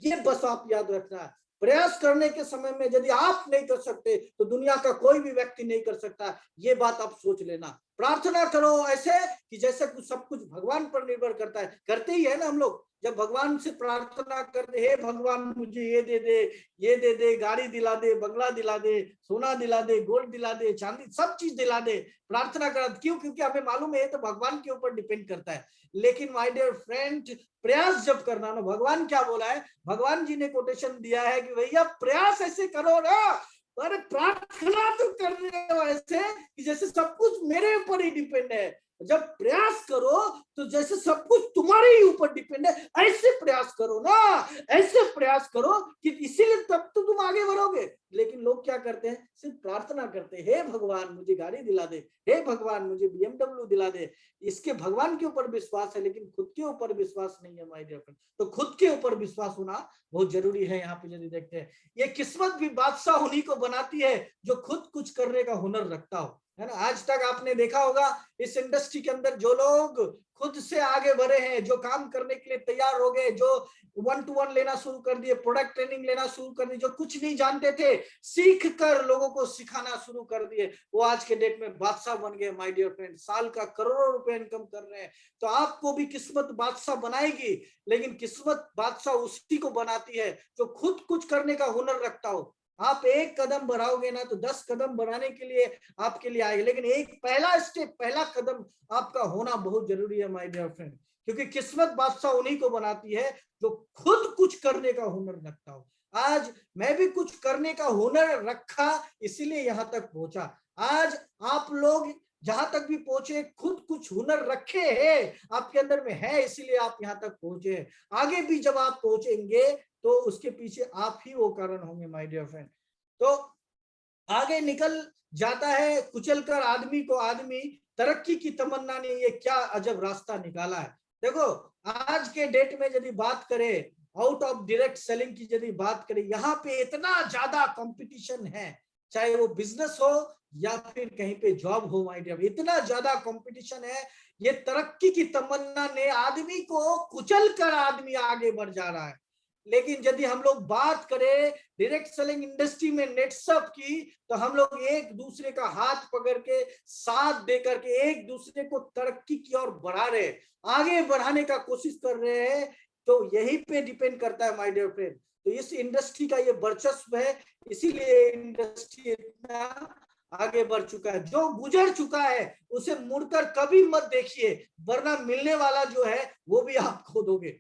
ये बस आप याद रखना है। प्रयास करने के समय में यदि आप नहीं कर सकते तो दुनिया का कोई भी व्यक्ति नहीं कर सकता, ये बात आप सोच लेना। प्रार्थना करो ऐसे कि जैसे सब कुछ भगवान पर निर्भर करता है। करते ही है ना हम लोग, जब भगवान से प्रार्थना करते, हे भगवान मुझे ये दे दे, गाड़ी दिला दे, बंगला दिला दे, सोना दिला दे, गोल्ड दिला दे, चांदी, सब चीज दिला दे, प्रार्थना कर। क्यों? क्योंकि हमें मालूम है तो भगवान के ऊपर डिपेंड करता है। लेकिन माय डियर फ्रेंड, प्रयास जब करना ना, भगवान क्या बोला है, भगवान जी ने कोटेशन दिया है कि भैया प्रयास ऐसे करो ना, अरे प्रार्थना तो कर रहे हो ऐसे कि जैसे सब कुछ मेरे ऊपर ही डिपेंड है। जब प्रयास करो तो जैसे सब कुछ तुम्हारे ही ऊपर डिपेंड है, ऐसे प्रयास करो ना, ऐसे प्रयास करो कि इसीलिए तब तो तुम आगे बढ़ोगे। लेकिन लोग क्या करते हैं, सिर्फ प्रार्थना करते हैं, हे भगवान मुझे गाड़ी दिला दे, हे भगवान मुझे BMW दिला दे। इसके भगवान के ऊपर विश्वास है लेकिन खुद के ऊपर विश्वास नहीं है माय डियर फ्रेंड। तो खुद के ऊपर विश्वास होना बहुत जरूरी है। यहाँ पे यदि देखते हैं, ये किस्मत भी बादशाह उन्हीं को बनाती है जो खुद कुछ करने का हुनर रखता हो, है ना। आज तक आपने देखा होगा इस इंडस्ट्री के अंदर जो लोग खुद से आगे बढ़े हैं, जो काम करने के लिए तैयार हो गए, जो 1-to-1 लेना शुरू कर दिए, प्रोडक्ट ट्रेनिंग लेना शुरू कर दिए, जो कुछ नहीं जानते थे सीख कर लोगों को सिखाना शुरू कर दिए, वो आज के डेट में बादशाह बन गए माय डियर फ्रेंड। साल का करोड़ों रुपए इनकम कर रहे हैं। तो आपको भी किस्मत बादशाह बनाएगी, लेकिन किस्मत बादशाह उसी को बनाती है जो खुद कुछ करने का हुनर रखता हो। आप एक कदम बढ़ाओगे ना तो 10 कदम बढ़ाने के लिए आपके लिए आएगा, लेकिन एक पहला स्टेप, पहला कदम आपका होना बहुत जरूरी है माय डियर फ्रेंड। क्योंकि किस्मत बादशाह उन्हीं को बनाती है जो खुद कुछ करने का हुनर रखता हो। आज मैं भी कुछ करने का हुनर रखा, इसीलिए यहां तक पहुंचा। आज आप लोग जहां तक भी पहुंचे, खुद कुछ हुनर रखे हैं आपके अंदर में है, इसीलिए आप यहां तक पहुंचे। आगे भी जब आप पहुंचेंगे तो उसके पीछे आप ही वो कारण होंगे माय डियर फ्रेंड। तो आगे निकल जाता है कुचल कर आदमी को आदमी, तरक्की की तमन्ना ने ये क्या अजब रास्ता निकाला है। देखो आज के डेट में यदि बात करें, आउट ऑफ डायरेक्ट सेलिंग की यदि बात करें, यहाँ पे इतना ज्यादा कंपटीशन है, चाहे वो बिजनेस हो या फिर कहीं पे जॉब हो माय डियर, इतना ज्यादा कंपटीशन है। ये तरक्की की तमन्ना ने आदमी को कुचल कर आदमी आगे बढ़ जा रहा है। लेकिन यदि हम लोग बात करें डायरेक्ट सेलिंग इंडस्ट्री में नेटसअप की, तो हम लोग एक दूसरे का हाथ पकड़ के, साथ दे करके एक दूसरे को तरक्की की ओर बढ़ा रहे, आगे बढ़ाने का कोशिश कर रहे हैं। तो यही पे डिपेंड करता है माय डियर फ्रेंड। तो इस इंडस्ट्री का ये वर्चस्व है, इसीलिए इंडस्ट्री इतना आगे बढ़ चुका है। जो गुजर चुका है उसे मुड़कर कभी मत देखिए, वरना मिलने वाला जो है वो भी आप खो दोगे।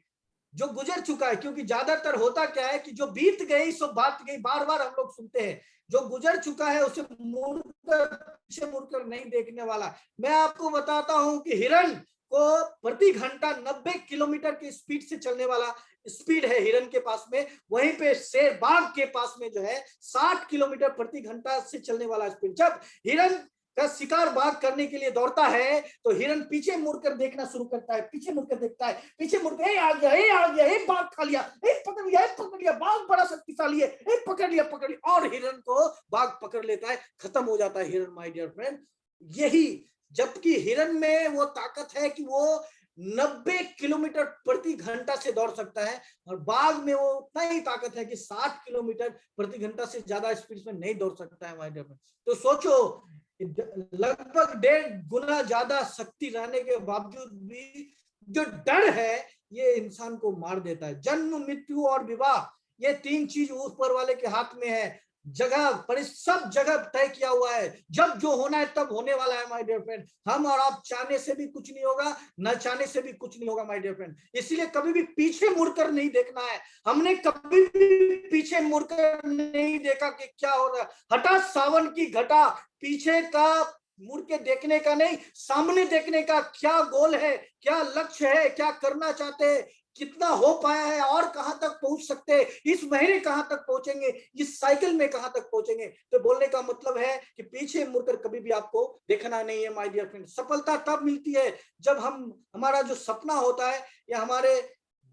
जो गुजर चुका है, क्योंकि ज्यादातर होता क्या है कि जो बीत गई सो बात गई, बार बार हम लोग सुनते हैं। जो गुजर चुका है उसे मुड़कर, पीछे मुड़कर नहीं देखने वाला। मैं आपको बताता हूं कि हिरण को प्रति घंटा 90 किलोमीटर की स्पीड से चलने वाला स्पीड है हिरण के पास में, वहीं पे शेर बाघ के पास में जो है 60 किलोमीटर प्रति घंटा से चलने वाला स्पीड। जब हिरण का शिकार बाघ करने के लिए दौड़ता है तो हिरण पीछे मुड़कर देखना शुरू करता है, पीछे मुड़कर देखता है, पीछे मुड़कर ए आ गया, ए आ गया, ए बाघ खा लिया, ए पकड़ लिया, ए पकड़ लिया, बाघ बड़ा शक्तिशाली है, ए पकड़ लिया, पकड़ लिया, और हिरण को बाघ पकड़ लेता है, खत्म हो जाता है हिरण माय डियर फ्रेंड। यही, जबकि हिरण में वो ताकत है कि वो 90 किलोमीटर प्रति घंटा से दौड़ सकता है, और बाघ में वो उतना ही ताकत है कि 60 किलोमीटर प्रति घंटा से ज्यादा स्पीड में नहीं दौड़ सकता है माय डियर फ्रेंड। तो सोचो, लगभग 1.5 गुना ज्यादा शक्ति रहने के बावजूद भी जो डर है ये इंसान को मार देता है। जन्म, मृत्यु और विवाह, ये 3 चीज ऊपर वाले के हाथ में है। जगह पर सब जगह तय किया हुआ है, जब जो होना है तब होने वाला है माय डियर फ्रेंड। हम और आप चाहने से भी कुछ नहीं होगा, न चाहने से भी कुछ नहीं होगा माय डियर फ्रेंड। इसलिए कभी भी पीछे मुड़कर नहीं देखना है। हमने कभी भी पीछे मुड़कर नहीं देखा कि क्या हो रहा है। हटा सावन की घटा, पीछे का मुड़ के देखने का नहीं, सामने देखने का। क्या गोल है, क्या लक्ष्य है, क्या करना चाहते हैं, कितना हो पाया है और कहां तक पहुंच सकते हैं, इस महीने कहां तक पहुंचेंगे, इस साइकिल में कहां तक पहुंचेंगे। तो बोलने का मतलब है कि पीछे मुड़कर कभी भी आपको देखना नहीं है माय डियर फ्रेंड। सफलता तब मिलती है जब हमारा जो सपना होता है या हमारे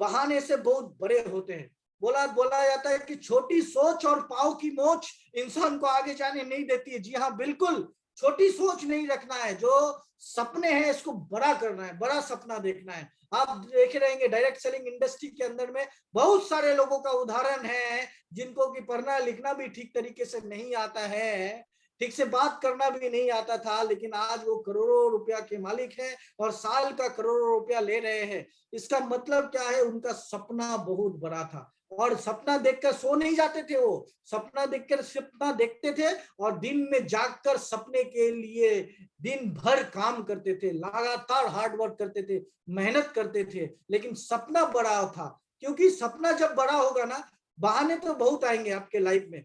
बहाने से बहुत बड़े होते हैं। बोला जाता है कि छोटी सोच और पाँव की मोच इंसान को आगे जाने नहीं देती है। जी हाँ, बिल्कुल, छोटी सोच नहीं रखना है, जो सपने हैं इसको बड़ा करना है, बड़ा सपना देखना है। आप देख रहेंगे डायरेक्ट सेलिंग इंडस्ट्री के अंदर में बहुत सारे लोगों का उदाहरण है जिनको कि पढ़ना लिखना भी ठीक तरीके से नहीं आता है, ठीक से बात करना भी नहीं आता था, लेकिन आज वो करोड़ों रुपया के मालिक हैं और साल का करोड़ों रुपया ले रहे हैं। इसका मतलब क्या है? उनका सपना बहुत बड़ा था और सपना देखकर सो नहीं जाते थे। वो सपना देखकर सपना देखते थे और दिन में जागकर सपने के लिए दिन भर काम करते थे, लगातार हार्ड वर्क करते थे, मेहनत करते थे, लेकिन सपना बड़ा था। क्योंकि सपना जब बड़ा होगा ना, बहाने तो बहुत आएंगे आपके लाइफ में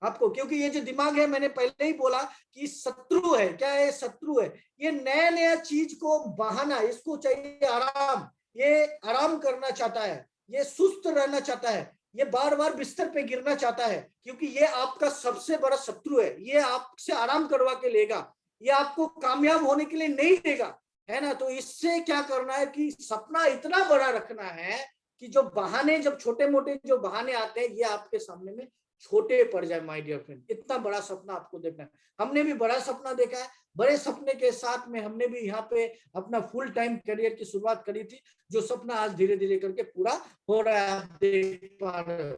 आपको, क्योंकि ये जो दिमाग है, मैंने पहले ही बोला कि शत्रु है। क्या है? शत्रु है। ये नया नया चीज को बहाना, इसको चाहिए आराम, ये आराम करना चाहता है, ये सुस्त रहना चाहता है, ये बार बार बिस्तर पे गिरना चाहता है, क्योंकि ये आपका सबसे बड़ा शत्रु है। ये आपसे आराम करवा के लेगा, ये आपको कामयाब होने के लिए नहीं देगा, है ना। तो इससे क्या करना है कि सपना इतना बड़ा रखना है कि जो बहाने, जब छोटे मोटे जो बहाने आते हैं, ये आपके सामने में छोटे पड़ जाए। माय डियर फ्रेंड, इतना बड़ा सपना आपको देखना है। हमने भी बड़ा सपना देखा है, बड़े सपने के साथ में हमने भी यहाँ पे अपना फुल टाइम करियर की शुरुआत करी थी, जो सपना आज धीरे धीरे करके पूरा हो रहा है। आप देख पा रहे हो।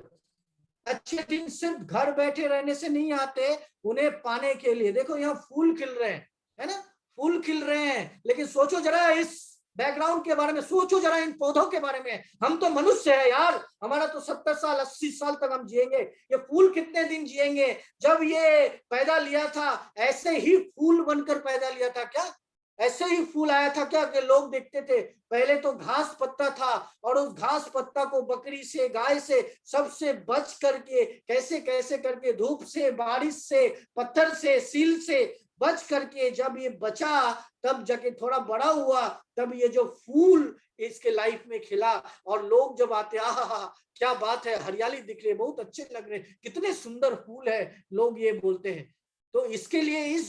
अच्छे दिन सिर्फ घर बैठे रहने से नहीं आते, उन्हें पाने के लिए। देखो यहाँ फूल खिल रहे हैं, है ना, फूल खिल रहे हैं, लेकिन सोचो जरा इस बैकग्राउंड के बारे में, सोचो जरा इन पौधों के बारे में। हम तो मनुष्य है यार, हमारा तो 70 साल 80 साल तक हम जिएंगे, ये फूल कितने दिन जिएंगे? जब ये पैदा लिया था ऐसे ही फूल बनकर पैदा लिया था क्या? ऐसे ही फूल आया था क्या? कि लोग देखते थे पहले तो घास पत्ता था, और उस घास पत्ता को बकरी से, गाय से, सबसे बच करके, कैसे कैसे करके, धूप से, बारिश से, पत्थर से, सील से बच करके जब ये बचा, तब जाके थोड़ा बड़ा हुआ, तब ये जो फूल इसके लाइफ में खिला। और लोग जब आते, आहा क्या बात है, हरियाली दिख रही है, बहुत अच्छे लग रहे हैं, कितने सुंदर फूल है, लोग ये बोलते हैं। तो इसके लिए ये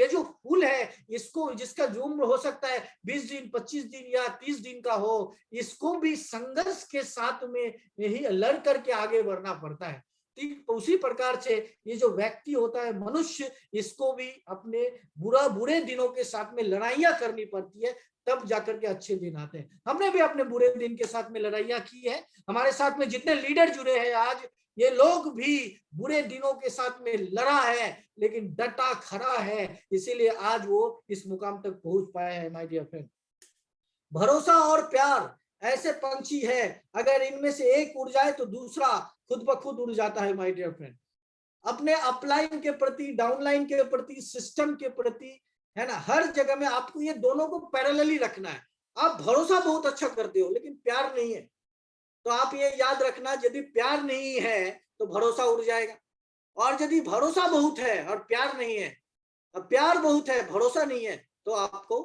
जो फूल है, इसको, जिसका जो उम्र हो सकता है 20 दिन, 25 दिन या 30 दिन का हो, इसको भी संघर्ष के साथ में यही लड़ करके आगे बढ़ना पड़ता है। ठीक उसी प्रकार से ये जो व्यक्ति होता है, मनुष्य, इसको भी अपने बुरे दिनों के साथ में लड़ाइयां करनी पड़ती है, तब जाकर के अच्छे दिन आते हैं। हमने भी अपने बुरे दिन के साथ में लड़ाइयां की है। हमारे साथ में जितने लीडर जुड़े हैं आज, ये लोग भी बुरे दिनों के साथ में लड़ा है, लेकिन डटा खड़ा है, इसीलिए आज वो इस मुकाम तक पहुंच पाए हैं। माय डियर फ्रेंड, भरोसा और प्यार ऐसे पंछी है, अगर इनमें से एक उड़ जाए तो दूसरा खुद ब खुद उड़ जाता है। माय डियर फ्रेंड, अपने अपलाइन के प्रति, डाउनलाइन के प्रति, सिस्टम के प्रति, है ना, हर जगह में आपको ये दोनों को पैरेलली रखना है। आप भरोसा बहुत अच्छा करते हो, लेकिन प्यार नहीं है, तो आप ये याद रखना, यदि प्यार नहीं है तो भरोसा उड़ जाएगा। और यदि भरोसा बहुत है और प्यार नहीं है, और प्यार बहुत है, भरोसा नहीं है, तो आपको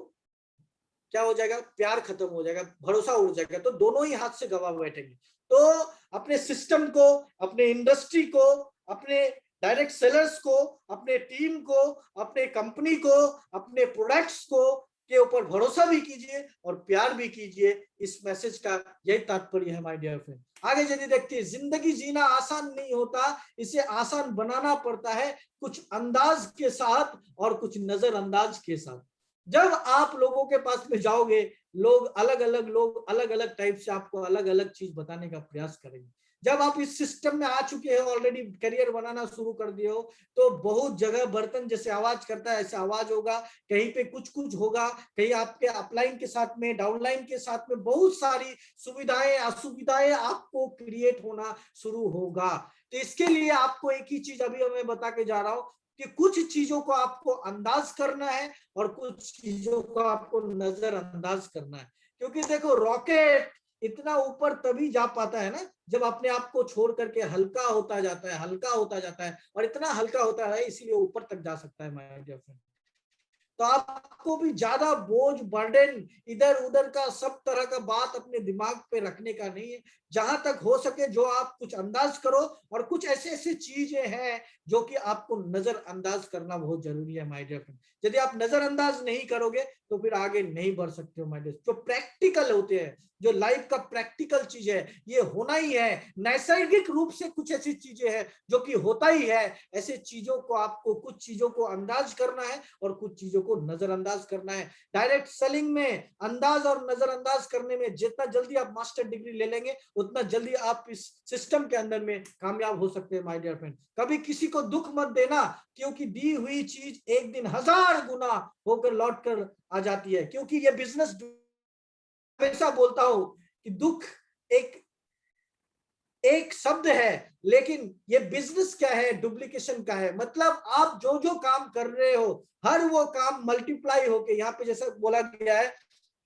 क्या हो जाएगा? प्यार खत्म हो जाएगा, भरोसा उड़ जाएगा, तो दोनों ही हाथ से गवा बैठेंगे। तो अपने सिस्टम को, अपने इंडस्ट्री को, अपने डायरेक्ट सेलर्स को, अपने टीम को, अपने कंपनी को, अपने प्रोडक्ट्स को के ऊपर भरोसा भी कीजिए और प्यार भी कीजिए। इस मैसेज का यही तात्पर्य है माय डियर फ्रेंड। आगे यदि देखिए, जिंदगी जीना आसान नहीं होता, इसे आसान बनाना पड़ता है, कुछ अंदाज के साथ और कुछ नजरअंदाज के साथ। जब आप लोगों के पास में जाओगे, लोग अलग अलग टाइप से आपको अलग अलग चीज बताने का प्रयास करेंगे। जब आप इस सिस्टम में आ चुके हो, ऑलरेडी करियर बनाना शुरू कर दिए हो, तो बहुत जगह बर्तन जैसे आवाज करता है ऐसा आवाज होगा, कहीं पे कुछ कुछ होगा, कहीं आपके अपलाइन के साथ में, डाउनलाइन के साथ में बहुत सारी सुविधाएं असुविधाएं आपको क्रिएट होना शुरू होगा। तो इसके लिए आपको एक ही चीज अभी मैं बता के जा रहा हूं कि कुछ चीजों को आपको अंदाज करना है और कुछ चीजों को आपको नजरअंदाज करना है। क्योंकि देखो, रॉकेट इतना ऊपर तभी जा पाता है ना, जब अपने आप को छोड़ करके हल्का होता जाता है, हल्का होता जाता है, और इतना हल्का होता है इसीलिए ऊपर तक जा सकता है माय डियर फ्रेंड। तो आपको भी ज्यादा बोझ, बर्डन, इधर उधर का सब तरह का बात अपने दिमाग पे रखने का नहीं है। जहां तक हो सके जो आप कुछ अंदाज करो, और कुछ ऐसे ऐसे चीजें हैं जो कि आपको नजरअंदाज करना बहुत जरूरी है माय डियर फ्रेंड। यदि आप नजरअंदाज नहीं करोगे तो फिर आगे नहीं बढ़ सकते हो माय डियर। जो प्रैक्टिकल होते हैं, जो लाइफ का प्रैक्टिकल चीज है, ये होना ही है। नैसर्गिक रूप से कुछ ऐसी चीजें हैं जो कि होता ही है। ऐसे चीजों को आपको, कुछ चीजों को अंदाज करना है और कुछ चीजों को नजरअंदाज करना है। डायरेक्ट सेलिंग में अंदाज और नजरअंदाज करने में जितना जल्दी आप मास्टर डिग्री ले लेंगे, उतना जल्दी आप इस सिस्टम के अंदर में कामयाब हो सकते हैं माय डियर फ्रेंड। कभी किसी को दुख मत देना, क्योंकि दी हुई चीज एक दिन 1000 गुना होकर लौट कर आ जाती है। क्योंकि ये बिजनेस, हमेशा बोलता हूं कि दुख एक एक शब्द है, लेकिन ये बिजनेस क्या है, डुप्लीकेशन का है। मतलब आप जो जो काम कर रहे हो, हर वो काम मल्टीप्लाई होके, यहाँ पे जैसा बोला गया है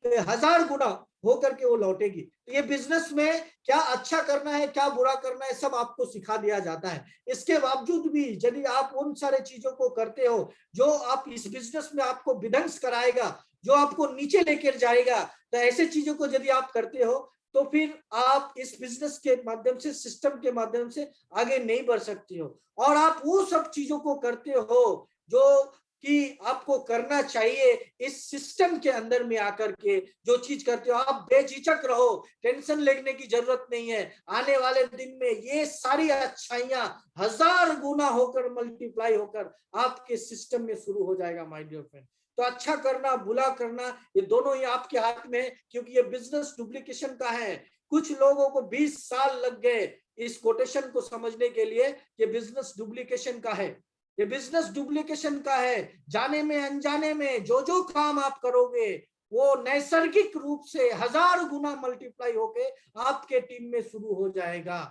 1000 गुना होकर के वो लौटेगी। तो ये बिजनेस में क्या अच्छा करना है, क्या बुरा करना है, सब आपको सिखा दिया जाता है। इसके बावजूद भी यदि आप उन सारे चीजों को करते हो जो आप इस बिजनेस में आपको विध्वंस कराएगा, जो आपको नीचे लेकर जाएगा, तो ऐसे चीजों को यदि आप करते हो तो फिर आप इस बिजनेस के माध्यम से, सिस्टम के माध्यम से आगे नहीं बढ़ सकती हो। और आप वो सब चीजों को करते हो जो कि आपको करना चाहिए इस सिस्टम के अंदर में आकर के, जो चीज करते हो आप बेझिझक रहो, टेंशन लेने की जरूरत नहीं है। आने वाले दिन में ये सारी अच्छाइयां 1000 गुना होकर मल्टीप्लाई होकर आपके सिस्टम में शुरू हो जाएगा माय डियर फ्रेंड। तो अच्छा करना, बुरा करना, ये दोनों ही आपके हाथ में है, क्योंकि ये बिजनेस डुप्लीकेशन का है। कुछ लोगों को 20 साल लग गए इस कोटेशन को समझने के लिए, ये बिजनेस डुप्लीकेशन का है, ये बिजनेस डुप्लीकेशन का है। जाने में अनजाने में जो जो काम आप करोगे वो नैसर्गिक रूप से 1000 गुना मल्टीप्लाई होके आपके टीम में शुरू हो जाएगा।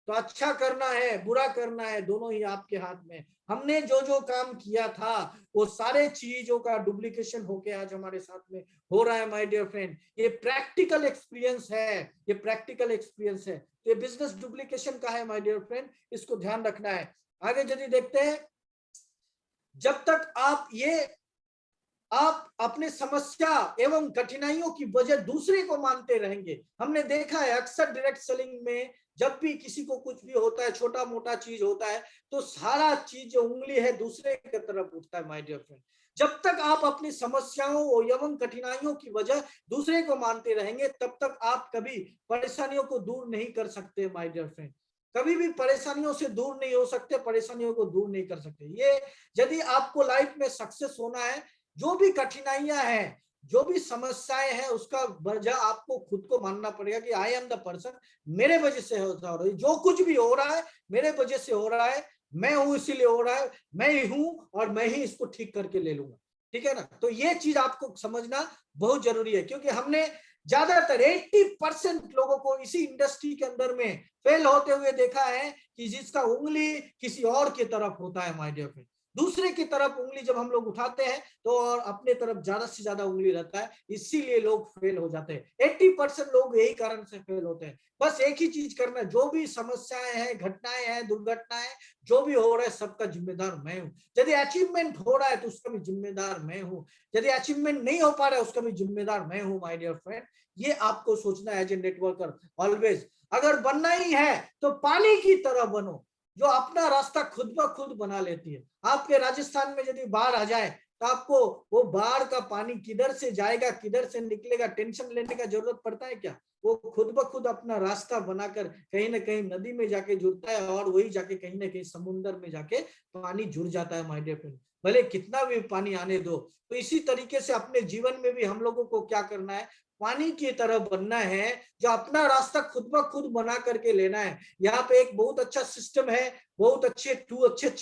तो अच्छा करना है, बुरा करना है, दोनों ही आपके हाथ में। हमने जो जो काम किया था वो सारे चीजों का डुप्लीकेशन होके आज हमारे साथ में हो रहा है माय डियर फ्रेंड। ये प्रैक्टिकल एक्सपीरियंस है, ये प्रैक्टिकल एक्सपीरियंस है। तो ये बिजनेस डुप्लीकेशन का है माय डियर फ्रेंड, इसको ध्यान रखना है। आगे यदि देखते हैं, जब तक आप अपने समस्या एवं कठिनाइयों की वजह दूसरे को मानते रहेंगे। हमने देखा है अक्सर डायरेक्ट सेलिंग में जब भी किसी को कुछ भी होता है, छोटा मोटा चीज होता है, तो सारा चीज जो उंगली है दूसरे की तरफ उठता है माय डियर फ्रेंड। जब तक आप अपनी समस्याओं एवं कठिनाइयों की वजह दूसरे को मानते रहेंगे, तब तक आप कभी परेशानियों को दूर नहीं कर सकते माय डियर फ्रेंड। कभी भी परेशानियों से दूर नहीं हो सकते, परेशानियों को दूर नहीं कर सकते। ये यदि आपको लाइफ में सक्सेस होना है, जो भी कठिनाइयां हैं, जो भी समस्याएं हैं, उसका वजह आपको खुद को मानना पड़ेगा कि आई एम द पर्सन, मेरे वजह से होता हो रहा है, जो कुछ भी हो रहा है मेरे वजह से हो रहा है, मैं हूं इसीलिए हो रहा है, मैं ही हूं और मैं ही इसको ठीक करके ले लूंगा। ठीक है ना? तो ये चीज आपको समझना बहुत जरूरी है, क्योंकि हमने ज्यादातर 80% लोगों को इसी इंडस्ट्री के अंदर में फेल होते हुए देखा है कि जिसका उंगली किसी और की तरफ होता है माय डियर फ्रेंड। दूसरे की तरफ उंगली जब हम लोग उठाते हैं तो और अपने तरफ ज्यादा से ज्यादा उंगली रहता है, इसीलिए लोग फेल हो जाते हैं। 80% लोग यही कारण से फेल होते हैं। बस एक ही चीज करना, जो भी समस्याएं हैं, घटनाएं हैं, दुर्घटनाएं, जो भी हो रहा है सबका जिम्मेदार मैं हूँ। यदि अचीवमेंट हो रहा है तो उसका भी जिम्मेदार मैं हूँ, यदि अचीवमेंट नहीं हो पा रहा है उसका भी जिम्मेदार मैं हूँ माय डियर फ्रेंड। ये आपको सोचना है एज ए नेटवर्कर ऑलवेज। अगर बनना ही है तो पानी की तरह बनो, जो अपना रास्ता खुद ब खुद बना लेती है। आपके राजस्थान में यदि बाढ़ आ जाए तो आपको वो बाढ़ का पानी किधर से जाएगा, किधर से निकलेगा, टेंशन लेने का जरूरत पड़ता है क्या? वो खुद ब खुद अपना रास्ता बनाकर कहीं ना कहीं नदी में जाके जुड़ता है और वही जाके कहीं ना कहीं समुद्र में जाके पानी जुड़ जाता है माय डियर फ्रेंड, भले कितना भी पानी आने दो। तो इसी तरीके से अपने जीवन में भी हम लोगों को क्या करना है, पानी की तरह बनना है, जो अपना रास्ता खुद ब खुद बना करके लेना है। यहाँ पे एक बहुत अच्छा सिस्टम है, बहुत अच्छे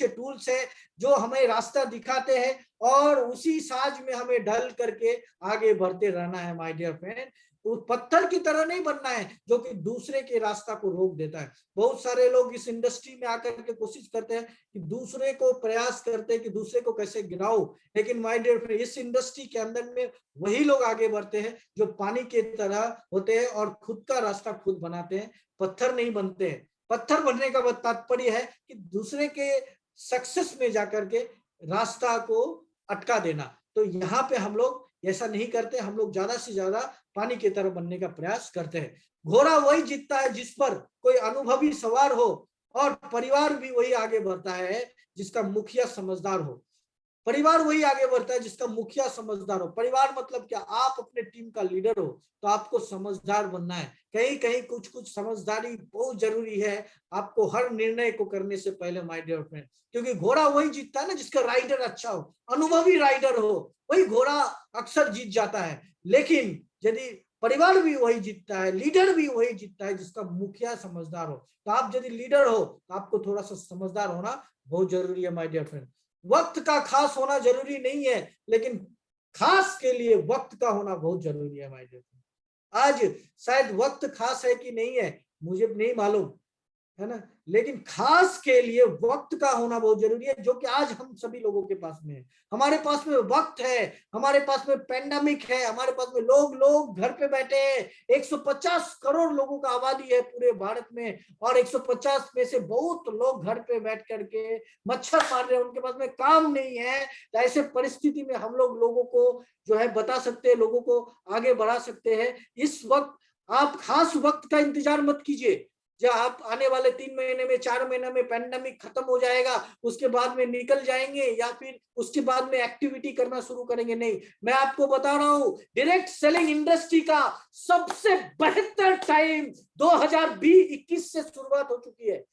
टूल्स है जो हमें रास्ता दिखाते हैं और उसी साज में हमें ढल करके आगे बढ़ते रहना है माय डियर फ्रेंड। उस पत्थर की तरह नहीं बनना है जो कि दूसरे के रास्ता को रोक देता है। बहुत सारे लोग इस इंडस्ट्री में आकर के कोशिश करते हैं कि दूसरे को प्रयास करते हैं कि दूसरे को कैसे गिराओ, लेकिन माय डियर फ्रेंड इस इंडस्ट्री के अंदर में वही लोग आगे बढ़ते हैं जो पानी की तरह होते हैं और खुद का रास्ता खुद बनाते हैं, पत्थर नहीं बनते हैं। पत्थर बनने का तात्पर्य है कि दूसरे के सक्सेस में जाकर के रास्ता को अटका देना। तो यहाँ पे हम लोग ऐसा नहीं करते, हम लोग ज्यादा से ज्यादा पानी की तरह बनने का प्रयास करते हैं। घोड़ा वही जीतता है जिस पर कोई अनुभवी सवार हो, और परिवार भी वही आगे बढ़ता है जिसका मुखिया समझदार हो। परिवार वही आगे बढ़ता है जिसका मुखिया समझदार हो। परिवार मतलब क्या? आप अपने टीम का लीडर हो तो आपको समझदार बनना है। कहीं कहीं कुछ कुछ समझदारी बहुत जरूरी है आपको हर निर्णय को करने से पहले माय डियर फ्रेंड, क्योंकि घोड़ा वही जीतता है ना जिसका राइडर अच्छा हो, अनुभवी राइडर हो, वही घोड़ा अक्सर जीत जाता है। लेकिन यदि परिवार भी वही जीतता है, लीडर भी वही जीतता है जिसका मुखिया समझदार हो। तो आप यदि लीडर हो तो आपको थोड़ा सा समझदार होना बहुत जरूरी है माय डियर फ्रेंड। वक्त का खास होना जरूरी नहीं है, लेकिन खास के लिए वक्त का होना बहुत जरूरी है माय डियर फ्रेंड। आज शायद वक्त खास है कि नहीं है मुझे नहीं मालूम, है ना, लेकिन खास के लिए वक्त का होना बहुत जरूरी है, जो कि आज हम सभी लोगों के पास में है। हमारे पास में वक्त है, हमारे पास में पेंडेमिक है, हमारे पास में लोग घर पे बैठे हैं। 150 करोड़ लोगों का आबादी है पूरे भारत में, और 150 में से बहुत लोग घर पे बैठ करके मच्छर मार रहे हैं, उनके पास में काम नहीं है। तो ऐसे परिस्थिति में हम लोगों को जो है बता सकते हैं, लोगों को आगे बढ़ा सकते हैं। इस वक्त आप खास वक्त का इंतजार मत कीजिए। जब आप आने वाले 3 महीने में 4 महीने में पेंडेमिक खत्म हो जाएगा, उसके बाद में निकल जाएंगे या फिर उसके बाद में एक्टिविटी करना शुरू करेंगे, नहीं। मैं आपको बता रहा हूं, डायरेक्ट सेलिंग इंडस्ट्री का सबसे बेहतर टाइम 2020-21 से शुरुआत हो चुकी है।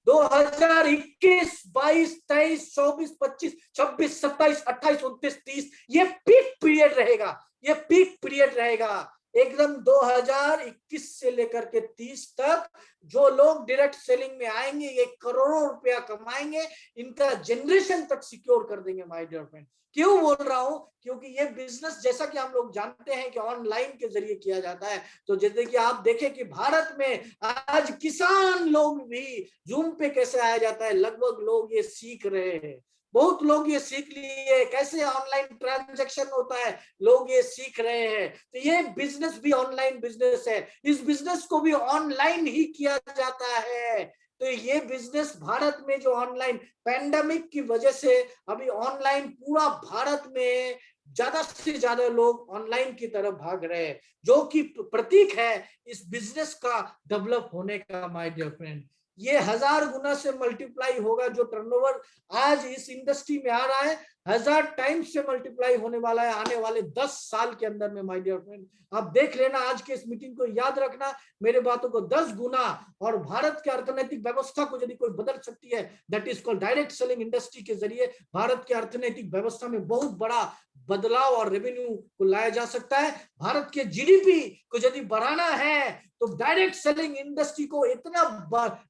2021, 22, 23, 24, 25, 26, 27, 28, 29, 30 ये पीक पीरियड रहेगा, ये पीक पीरियड रहेगा एकदम। 2021 से लेकर के 30 तक जो लोग डायरेक्ट सेलिंग में आएंगे ये करोड़ों रुपया कमाएंगे, इनका जनरेशन तक सिक्योर कर देंगे माय डियर फ्रेंड। क्यों बोल रहा हूं? क्योंकि ये बिजनेस जैसा कि हम लोग जानते हैं कि ऑनलाइन के जरिए किया जाता है। तो जैसे कि आप देखें कि भारत में आज किसान लोग भी जूम पे कैसे आया जाता है, लगभग लोग ये सीख रहे हैं। बहुत लोग ये सीख लिए कैसे ऑनलाइन ट्रांजैक्शन होता है, लोग ये सीख रहे हैं। तो ये बिजनेस भी ऑनलाइन बिजनेस है, इस बिजनेस को भी ऑनलाइन ही किया जाता है। तो ये बिजनेस भारत में जो ऑनलाइन पैंडेमिक की वजह से अभी ऑनलाइन पूरा भारत में ज्यादा से ज्यादा लोग ऑनलाइन की तरफ भाग रहे हैं, जो कि प्रतीक है इस बिजनेस का डेवलप होने का माय डियर फ्रेंड। ये 1000 गुना से मल्टीप्लाई होगा जो टर्नओवर आज इस इंडस्ट्री में आ रहा है, 1000 टाइम्स से मल्टीप्लाई होने वाला है आने वाले 10 साल के अंदर में माय डियर फ्रेंड। आप देख लेना, आज के इस मीटिंग को याद रखना, मेरे बातों को 10 गुना। और भारत के अर्थनैतिक व्यवस्था को यदि कोई बदल सकती है, that is called direct selling industry के जरिए भारत के अर्थनैतिक व्यवस्था में बहुत बड़ा बदलाव और रेवेन्यू को लाया जा सकता है। भारत के जीडीपी को यदि बढ़ाना है तो डायरेक्ट सेलिंग इंडस्ट्री को इतना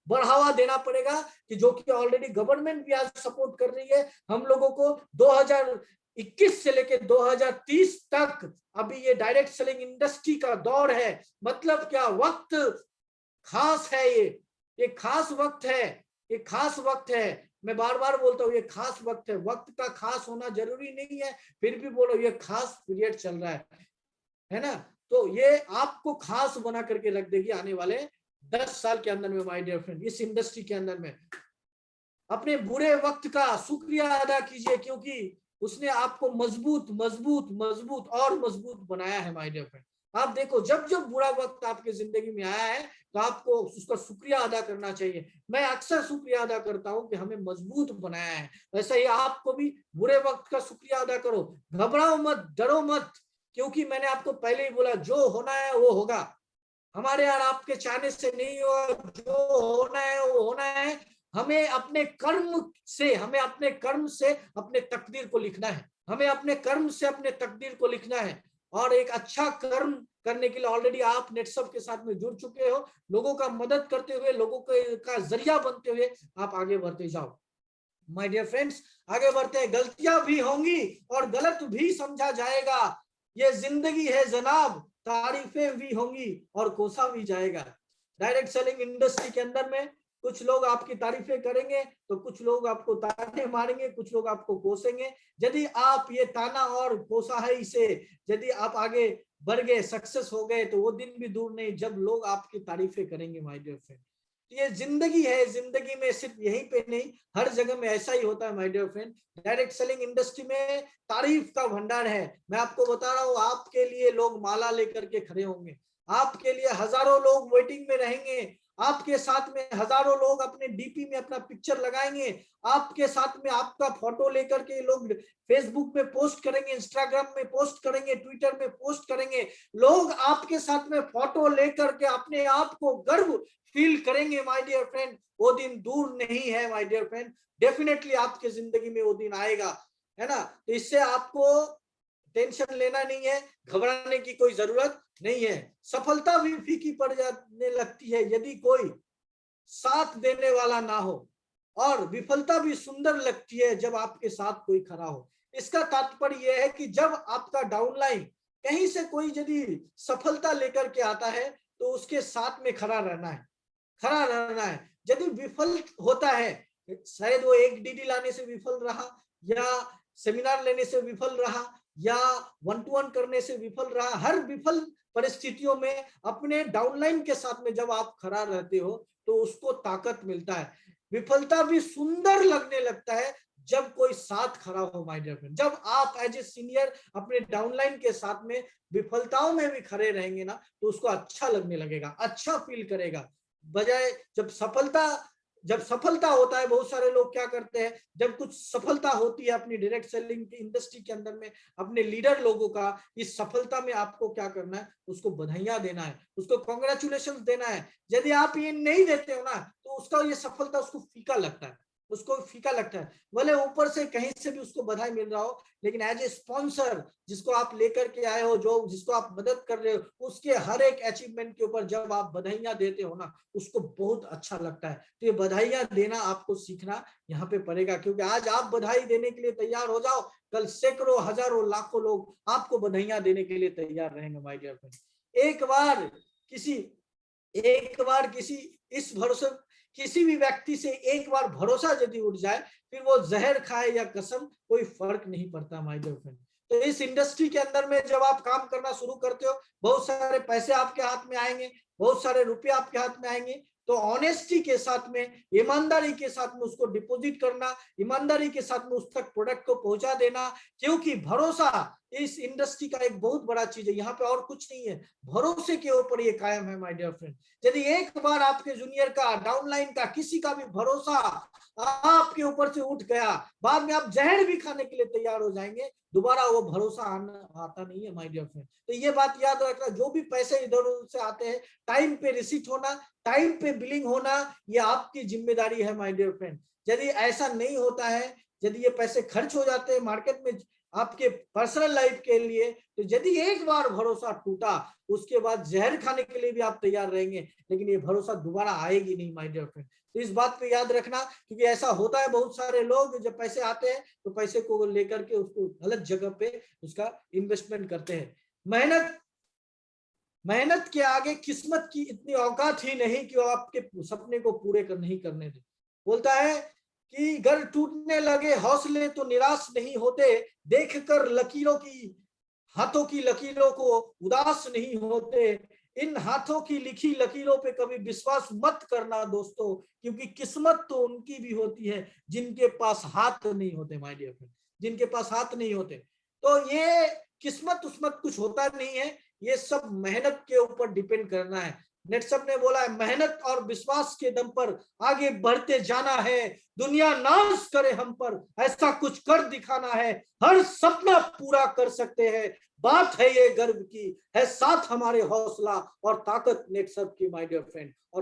बढ़ावा देना पड़ेगा कि जो कि ऑलरेडी गवर्नमेंट भी आज सपोर्ट कर रही है हम लोगों को। 2021 से लेकर 2030 तक अभी ये डायरेक्ट सेलिंग इंडस्ट्री का दौर है। मतलब क्या, वक्त खास है, ये खास वक्त है, ये खास वक्त है। मैं बार बार बोलता हूँ ये खास वक्त है, वक्त का खास होना जरूरी नहीं है, फिर भी बोलो ये खास पीरियड चल रहा है ना। तो ये आपको खास बना करके रख देगी आने वाले 10 साल के अंदर में माय डियर फ्रेंड। इस इंडस्ट्री के अंदर में अपने बुरे वक्त का शुक्रिया अदा कीजिए, क्योंकि उसने आपको मजबूत मजबूत मजबूत और मजबूत बनाया है माय डियर फ्रेंड। आप देखो, जब जब बुरा वक्त आपके जिंदगी में आया है तो आपको उसका शुक्रिया अदा करना चाहिए। मैं अक्सर शुक्रिया अदा करता हूं कि हमें मजबूत बनाया है, वैसे ही आपको भी बुरे वक्त का शुक्रिया अदा करो। घबराओ मत, डरो मत, क्योंकि मैंने आपको पहले ही बोला जो होना है वो होगा। हमारे और आपके चाहने से नहीं होगा, जो होना है वो होना है। हमें अपने कर्म से अपने तकदीर को लिखना है, हमें अपने कर्म से अपने तकदीर को लिखना है। और एक अच्छा कर्म करने के लिए ऑलरेडी आप नेटसब के साथ में जुड़ चुके हो, लोगों का मदद करते हुए, लोगों का जरिया बनते हुए आप आगे बढ़ते जाओ माय डियर फ्रेंड्स। आगे बढ़ते हैं, गलतियां भी होंगी और गलत भी समझा जाएगा, ये जिंदगी है जनाब, तारीफें भी होंगी और कोसा भी जाएगा। डायरेक्ट सेलिंग इंडस्ट्री के अंदर में कुछ लोग आपकी तारीफें करेंगे तो कुछ लोग आपको ताने मारेंगे, कुछ लोग आपको कोसेंगे। यदि आप ये ताना और कोसा है इसे यदि आप आगे बढ़ गए, सक्सेस हो गए, तो वो दिन भी दूर नहीं जब लोग आपकी तारीफें करेंगे माय डियर फ्रेंड। ये जिंदगी है, जिंदगी में सिर्फ यहीं पे नहीं हर जगह में ऐसा ही होता है my dear friend. Direct selling industry में तारीफ का भंडार है। मैं आपको बता रहा हूँ, आपके लिए लोग माला लेकर के खड़े होंगे, आपके लिए हजारों लोग वेटिंग में रहेंगे, आपके साथ में हजारों लोग अपने डीपी में अपना पिक्चर लगाएंगे, आपके साथ में आपका फोटो लेकर के लोग फेसबुक में पोस्ट करेंगे, इंस्टाग्राम में पोस्ट करेंगे, ट्विटर में पोस्ट करेंगे। लोग आपके साथ में फोटो लेकर के अपने आप को गर्व फील करेंगे माय डियर फ्रेंड। वो दिन दूर नहीं है माय डियर फ्रेंड, डेफिनेटली आपके जिंदगी में वो दिन आएगा, है ना। तो इससे आपको टेंशन लेना नहीं है, घबराने की कोई जरूरत नहीं है। सफलता भी फीकी पड़ जाने लगती है यदि कोई साथ देने वाला ना हो, और विफलता भी सुंदर लगती है जब आपके साथ कोई खड़ा हो। इसका तात्पर्य यह है कि जब आपका डाउनलाइन कहीं से कोई यदि सफलता लेकर के आता है तो उसके साथ में खड़ा रहना है, खड़ा रहना है। यदि विफल होता है, शायद वो एक डीडी लाने से विफल रहा, या सेमिनार लेने से विफल रहा, या 1-to-1 करने से विफल रहा, हर विफल परिस्थितियों में अपने डाउनलाइन के साथ में जब आप खड़ा रहते हो तो उसको ताकत मिलता है। विफलता भी सुंदर लगने लगता है जब कोई साथ खड़ा हो माय डियर फ्रेंड। जब आप एज ए सीनियर अपने डाउनलाइन के साथ में विफलताओं में भी खड़े रहेंगे ना तो उसको अच्छा लगने लगेगा, अच्छा फील करेगा। बजाय जब सफलता होता है, बहुत सारे लोग क्या करते हैं, जब कुछ सफलता होती है अपनी डायरेक्ट सेलिंग इंडस्ट्री के अंदर में अपने लीडर लोगों का, इस सफलता में आपको क्या करना है, उसको बधाइयां देना है, उसको कॉन्ग्रेचुलेशन देना है। यदि आप ये नहीं देते हो ना तो उसका ये सफलता उसको फीका लगता है, उसको फीका लगता है। भले ऊपर से कहीं से भी उसको बधाई मिल रहा हो, लेकिन एज ए स्पॉन्सर जिसको आप लेकर के आए हो, जो जिसको आप मदद कर रहे हो, उसके हर एक अचीवमेंट के ऊपर जब आप बधाइयां देते हो ना उसको बहुत अच्छा लगता है। तो ये बधाइयां देना आपको सीखना यहाँ पे पड़ेगा, क्योंकि आज आप बधाई देने के लिए तैयार हो जाओ, कल सैकड़ों हजारों लाखों लोग आपको बधाइयां देने के लिए तैयार रहेंगे माय डियर फ्रेंड। एक बार किसी इस भरोसे किसी भी व्यक्ति से एक बार भरोसा यदि उठ जाए, फिर वो जहर खाए या कसम कोई फर्क नहीं पड़ता माय डियर फ्रेंड। तो इस इंडस्ट्री के अंदर में जब आप काम करना शुरू करते हो, बहुत सारे पैसे आपके हाथ में आएंगे, बहुत सारे रुपए आपके हाथ में आएंगे, तो ऑनेस्टी के साथ में, ईमानदारी के साथ में उसको डिपॉजिट करना, ईमानदारी के साथ में उस तक प्रोडक्ट को पहुंचा देना। क्योंकि भरोसा इस इंडस्ट्री का एक बहुत बड़ा चीज है, यहाँ पे और कुछ नहीं है, भरोसे के ऊपर ये कायम है माय डियर फ्रेंड। यदि एक बार आपके जूनियर का, डाउनलाइन का, किसी का भी भरोसा आपके ऊपर से उठ गया, बाद में आप जहर भी खाने के लिए तैयार हो जाएंगे, दोबारा वो भरोसा आता नहीं है माय डियर फ्रेंड। तो ये बात याद रखना, जो भी पैसे इधर उधर से आते हैं, टाइम पे रिसीट होना, टाइम पे बिलिंग होना, ये आपकी जिम्मेदारी है माय डियर फ्रेंड। यदि ऐसा नहीं होता है, यदि ये पैसे खर्च हो जाते हैं मार्केट में आपके पर्सनल लाइफ के लिए, तो यदि एक बार भरोसा टूटा उसके बाद जहर खाने के लिए भी आप तैयार रहेंगे, लेकिन ये भरोसा दोबारा आएगी नहीं माय डियर फ्रेंड। तो इस बात पे याद रखना, क्योंकि ऐसा होता है, बहुत सारे लोग जब पैसे आते हैं तो पैसे को लेकर के उसको गलत जगह पे उसका इन्वेस्टमेंट करते हैं। मेहनत के आगे किस्मत की इतनी औकात ही नहीं कि वो आपके सपने को पूरे नहीं करने दे। बोलता है कि घर टूटने लगे हौसले तो निराश नहीं होते, देखकर हाथों की लकीरों को उदास नहीं होते। इन हाथों की लिखी लकीरों पे कभी विश्वास मत करना दोस्तों, क्योंकि किस्मत तो उनकी भी होती है जिनके पास हाथ नहीं होते माय डियर फ्रेंड, जिनके पास हाथ नहीं होते। तो ये किस्मत उस्मत कुछ होता नहीं है, ये सब मेहनत के ऊपर डिपेंड करना है। नेटसप ने बोला है, मेहनत और विश्वास के दम पर आगे बढ़ते जाना है, दुनिया नाज करे हम पर, ऐसा कुछ कर दिखाना है, हर सपना पूरा कर सकते हैं, बात है ये गर्व की, है साथ हमारे हौसला और ताकत नेटसप की माय डियर फ्रेंड। और